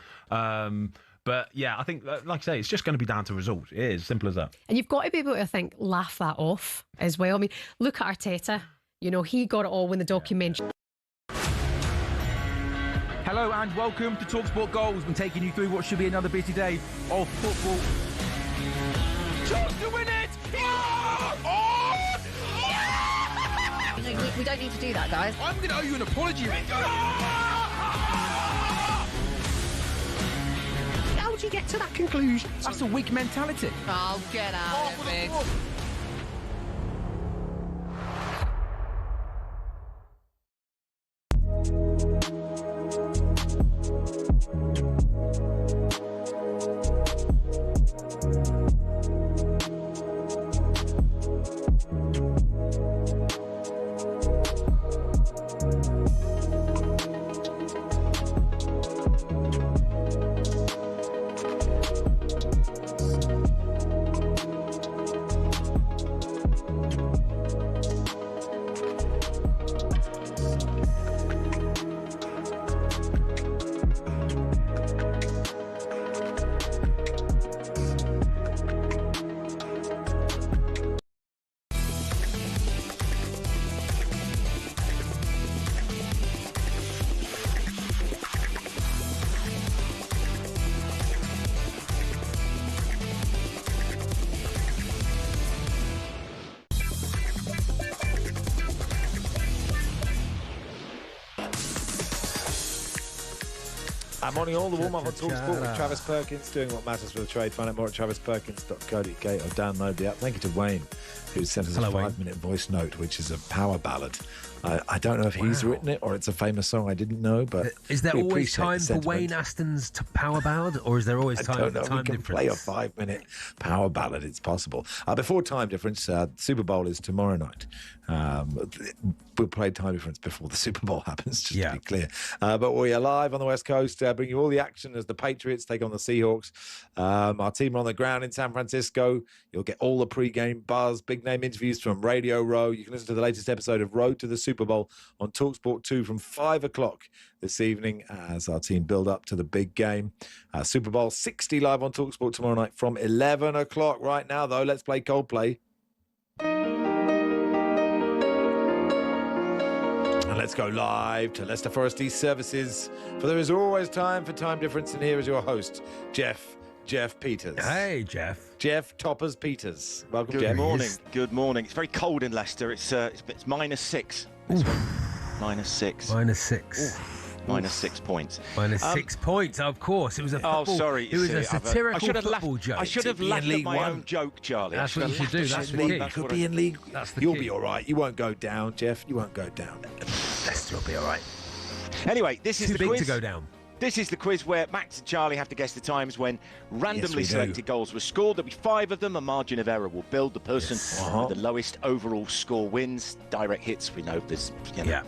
But yeah, I think, like I say, it's just going to be down to results. It is simple as that. And you've got to be able to laugh that off as well. I mean, look at Arteta. He got it all when the documentary. Hello and welcome to talkSPORT Goals. We're taking you through what should be another busy day of football. Chance to win it! We don't need to do that, guys. I'm going to owe you an apology. How do you get to that conclusion? That's a weak mentality. Oh, get out of it. Morning all, the warm-up on talkSPORT with Travis Perkins, doing what matters for the trade. Find out more at travisperkins.co.uk or download the app. Thank you to Wayne, who sent us a 5-minute voice note, which is a power ballad. I don't know if he's written it or it's a famous song I didn't know, but is there always time for Wayne Aston's power ballad, or is there always time for time difference? Play a 5-minute power ballad. It's possible. Before time difference, Super Bowl is tomorrow night. We'll play time difference before the Super Bowl happens, just to be clear. But we are live on the West Coast, bringing you all the action as the Patriots take on the Seahawks. Our team are on the ground in San Francisco. You'll get all the pre-game buzz, big-name interviews from Radio Row. You can listen to the latest episode of Road to the Super Bowl on talkSPORT 2 from 5 o'clock this evening as our team build up to the big game. Super Bowl 60 live on talkSPORT tomorrow night from 11 o'clock. Right now, though, let's play Coldplay. And let's go live to Leicester Forest East Services, for there is always time for time difference. And here is your host, Jeff Peters. Hey, Jeff. Jeff Toppers Peters. Welcome, Jeff. Good morning. Good morning. It's very cold in Leicester. It's -6. -6. -6. Oof. Minus 6 points. Minus 6 points, of course. It was a football, sorry. It was a satirical football joke. I should have laughed at my own joke, Charlie. That's what you should do. That's the key. You could be in league. You'll be all right. You won't go down, Jeff. You won't go down. Leicester will be all right. Anyway, this is Too the big quiz. to go down. This is the quiz where Max and Charlie have to guess the times when randomly selected goals were scored. There'll be 5 of them. A margin of error will build. The person with the lowest overall score wins. Direct hits, we know there's,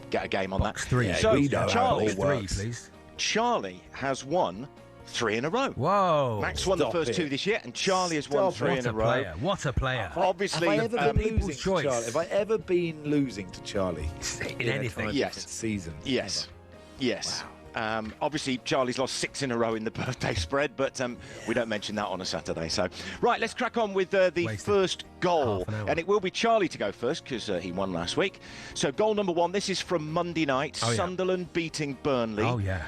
get a game on Box that. 3. Yeah, so, we know Charlie, how it all works. 3, please. Charlie has won 3 in a row. Whoa. Max won the first 2 this year, and Charlie has won 3 in a row. What a player. Obviously, have I ever been people's losing choice. to Charlie? Have I ever been losing to Charlie in anything? Yes. Season. Yes. Yes. Wow. Obviously, Charlie's lost 6 in a row in the birthday spread, but we don't mention that on a Saturday. So, right, let's crack on with the first goal. And it will be Charlie to go first because he won last week. So, goal number 1, this is from Monday night. Sunderland beating Burnley. Oh, yeah.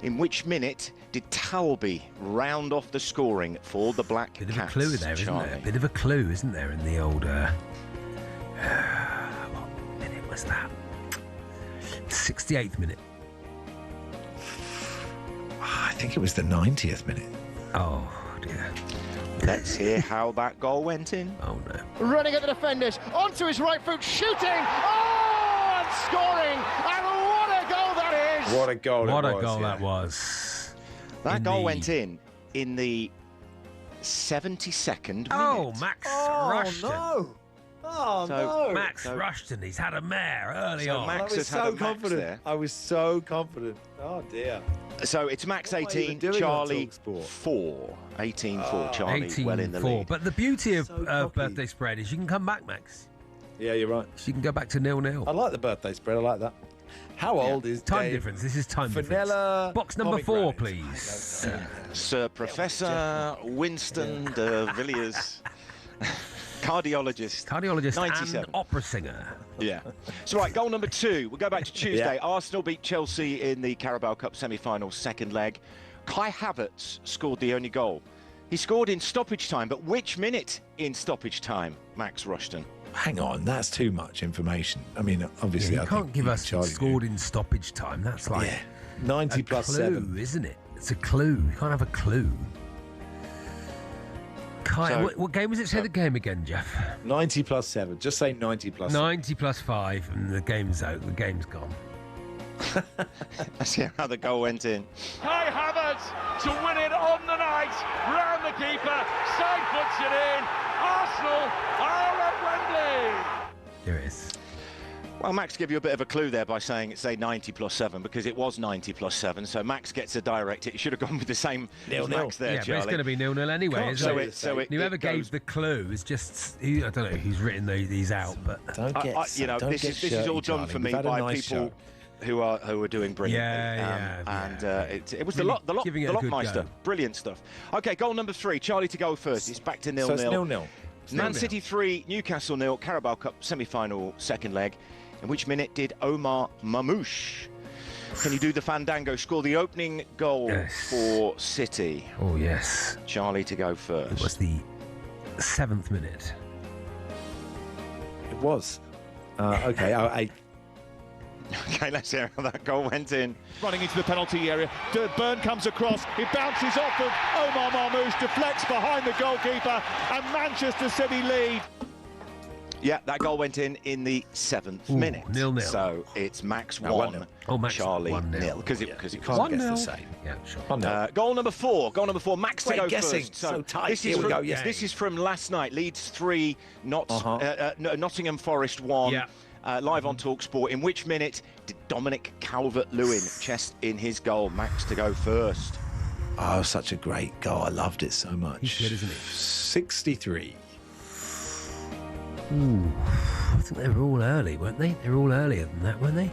In which minute did Talby round off the scoring for the Black Cats? Bit of a clue there, isn't there? A bit of a clue, isn't there, in the old... what minute was that? 68th minute. I think it was the 90th minute. Oh, dear. Let's hear how that goal went in. Oh, no. Running at the defenders, onto his right foot, shooting! Oh, and scoring! And what a goal that is! What a goal that was. That goal went in the 72nd minute. Oh, Max Rushden. No. Oh, no. Max Rushden, he's had a mare early on. Max I was so confident. I was so confident. Oh, dear. So it's Max 18, Charlie 4. 18-4, Charlie, 18-4. Well in the lead. But the beauty of birthday spread is you can come back, Max. Yeah, you're right. You can go back to 0-0. I like the birthday spread. I like that. How old is time Dave? difference? This is time Vanilla difference. Box number 4, please. Sir Professor Winston de Villiers. Cardiologist 97. And opera singer. Yeah. So, right, goal number 2. We'll go back to Tuesday. Arsenal beat Chelsea in the Carabao Cup semi-final second leg. Kai Havertz scored the only goal. He scored in stoppage time, but which minute in stoppage time, Max Rushden? Hang on, that's too much information. I mean, obviously, you can't give us Charlie scored in stoppage time. That's like 90 plus clue, 7, isn't it? It's a clue. You can't have a clue. Kai, what game was it? Say the game again, Jeff. 90 plus 7. Just say 90 plus 90 plus 5, and the game's out. The game's gone. Let's hear how the goal went in. Kai Havertz to win it on the night, round the keeper, side puts it in. Arsenal are at Wembley. There it is. Well, Max gave you a bit of a clue there by saying it's 90 plus 7 because it was 90 plus 7. So Max gets a direct hit. You should have gone with the same as Max there, yeah, Charlie. but it's going to be 0-0 anyway. Whoever gave the clue is just I don't know who's written these out, but this is all done for me by people who are doing brilliantly. It was really the Lockmeister. Brilliant stuff. Okay, goal number 3. Charlie to go first. It's back to 0-0. So it's 0-0. Man City 3, Newcastle 0, Carabao Cup semi-final second leg. In which minute did Omar Mamouche, can you do the Fandango, score the opening goal for City? Oh, yes. Charlie to go first. It was the 7th minute. It was. Okay, Okay, let's hear how that goal went in. Running into the penalty area. Burn comes across. It bounces off of Omar Mamouche, deflects behind the goalkeeper, and Manchester City lead. Yeah, that goal went in the 7th minute. 0-0. So it's Max 1, Charlie 0. Because it can't guess the same. Yeah, sure. Goal number 4. Max to go first. So tight. This is from last night. Leeds 3, Nottingham Forest 1. Yeah. Live on talkSPORT. In which minute did Dominic Calvert-Lewin chest in his goal? Max to go first. Oh, such a great goal. I loved it so much. He's good, isn't he? 63. Ooh, I think they were all early, weren't they? They were all earlier than that, weren't they?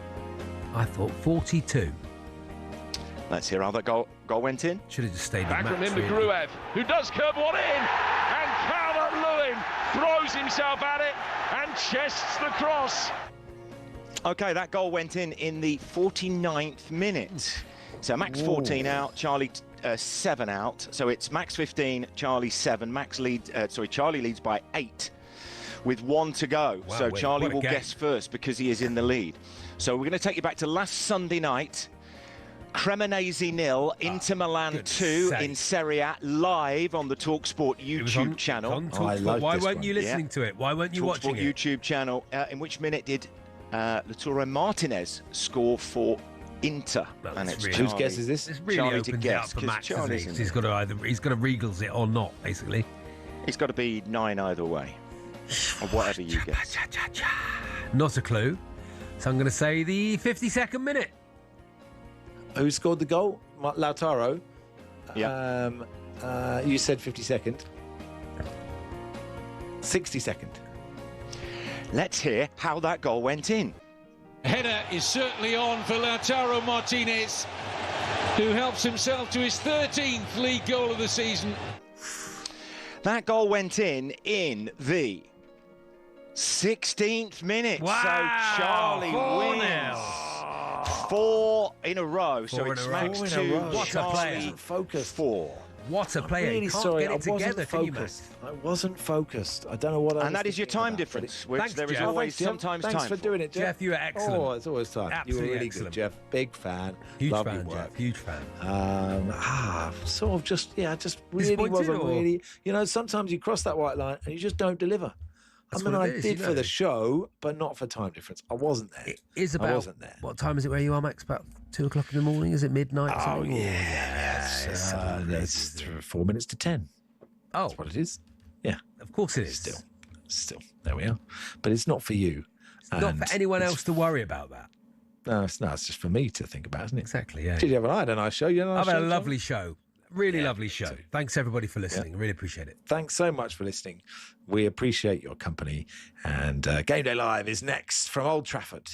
I thought 42. Let's hear how that goal went in. Should have just stayed in Back Max, from him to really. Gruev, who does curve one in, and Calvert-Lewin throws himself at it and chests the cross. Okay, that goal went in the 49th minute. So Max 14 out, Charlie 7 out. So it's Max 15, Charlie 7. Charlie leads by 8 with 1 to go. Wow, so Charlie will game. guess first because he is in the lead. So we're going to take you back to last Sunday night Cremonese 0, Inter Milan 2 in Serie A, live on the talkSPORT YouTube channel. Why weren't you listening to it? Why weren't you watching it? YouTube channel. In which minute did Lautaro Martinez score for Inter? And it's Whose guess is this? It's really Charlie to opens it up guess, for 'cause Max, Charlie's isn't in he? He's got to regals it or not, basically. He's got to be 9 either way, or whatever you guess. Not a clue. So I'm going to say the 52nd minute. Who scored the goal? Lautaro. Yeah. You said 52nd. 62nd. Let's hear how that goal went in. Header is certainly on for Lautaro Martinez, who helps himself to his 13th league goal of the season. That goal went in the 16th minute. Wow. So Charlie 4-0. wins 4 in a row. So Four it's in a row. Max 2, 4 in a row. What a Charlie player. Focused. 4. What a player. Really You can't sorry, get it together, can you, focused. Max? I wasn't focused. I don't know what I was And that is your thinking time about, difference, but which Thanks, there is Jeff. always Thanks, Jeff. sometimes Thanks time for doing it, Jeff. Jeff, you were excellent. Oh, it's always time. Absolutely you were really excellent. good, Jeff. Big fan. Huge Love fan, your work. Jeff. Huge fan. Sort of just really Disappointed, wasn't or- really. You know, sometimes you cross that white line and you just don't deliver. That's I mean, what I it is, did you for know. the show, but not for time difference. I wasn't there. It is I about, wasn't there. what time is it where you are, Max? About 2 o'clock in the morning? Is it midnight? or Oh, something? yes. It's 4 minutes to 10. Oh. That's what it is. Yeah. Of course it is. Still. There we are. But it's not for you. It's not for anyone else to worry about that. No, it's just for me to think about, isn't it? Exactly, yeah. Did you have a nice show? You had a nice I've had a show, lovely John? show. Really lovely show. Thanks, everybody, for listening. Really appreciate it. Thanks so much for listening. We appreciate your company. And Game Day Live is next from Old Trafford.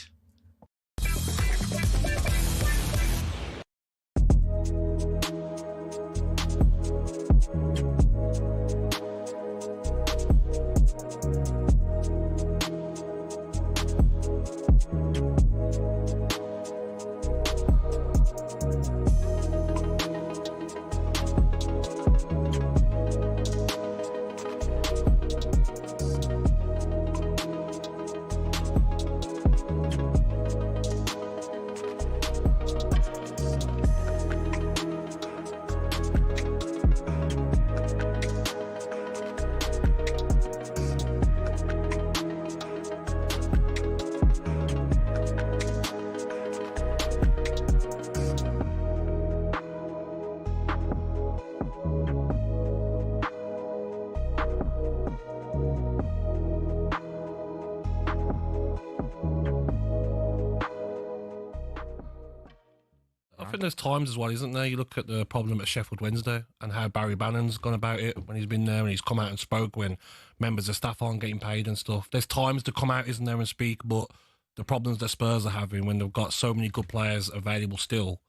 I think there's times as well, isn't there? You look at the problem at Sheffield Wednesday and how Barry Bannon's gone about it when he's been there and he's come out and spoke when members of staff aren't getting paid and stuff. There's times to come out, isn't there, and speak, but the problems that Spurs are having when they've got so many good players available still,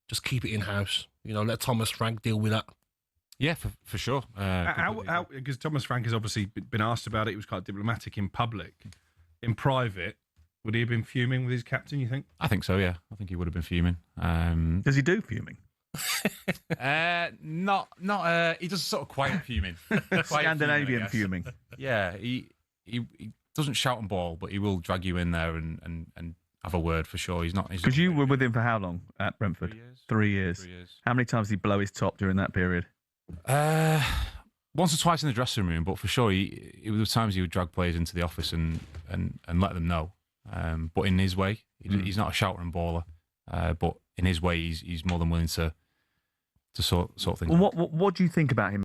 just keep it in-house. You know, let Thomas Frank deal with that. Yeah, for sure. Because Thomas Frank has obviously been asked about it. He was quite diplomatic in public. In private, would he have been fuming with his captain, you think? I think so, yeah. I think he would have been fuming. Does he do fuming? He does sort of quiet fuming. Scandinavian fuming. Yeah, he doesn't shout and bawl, but he will drag you in there and have a word for sure. He's not. Because you were with him for how long at Brentford? 3 years. 3 years. How many times did he blow his top during that period? Once or twice in the dressing room, but for sure, there were times he would drag players into the office and let them know. But in his way, he's not a shouter and baller. But in his way, he's more than willing to sort things. Well, what do you think about him?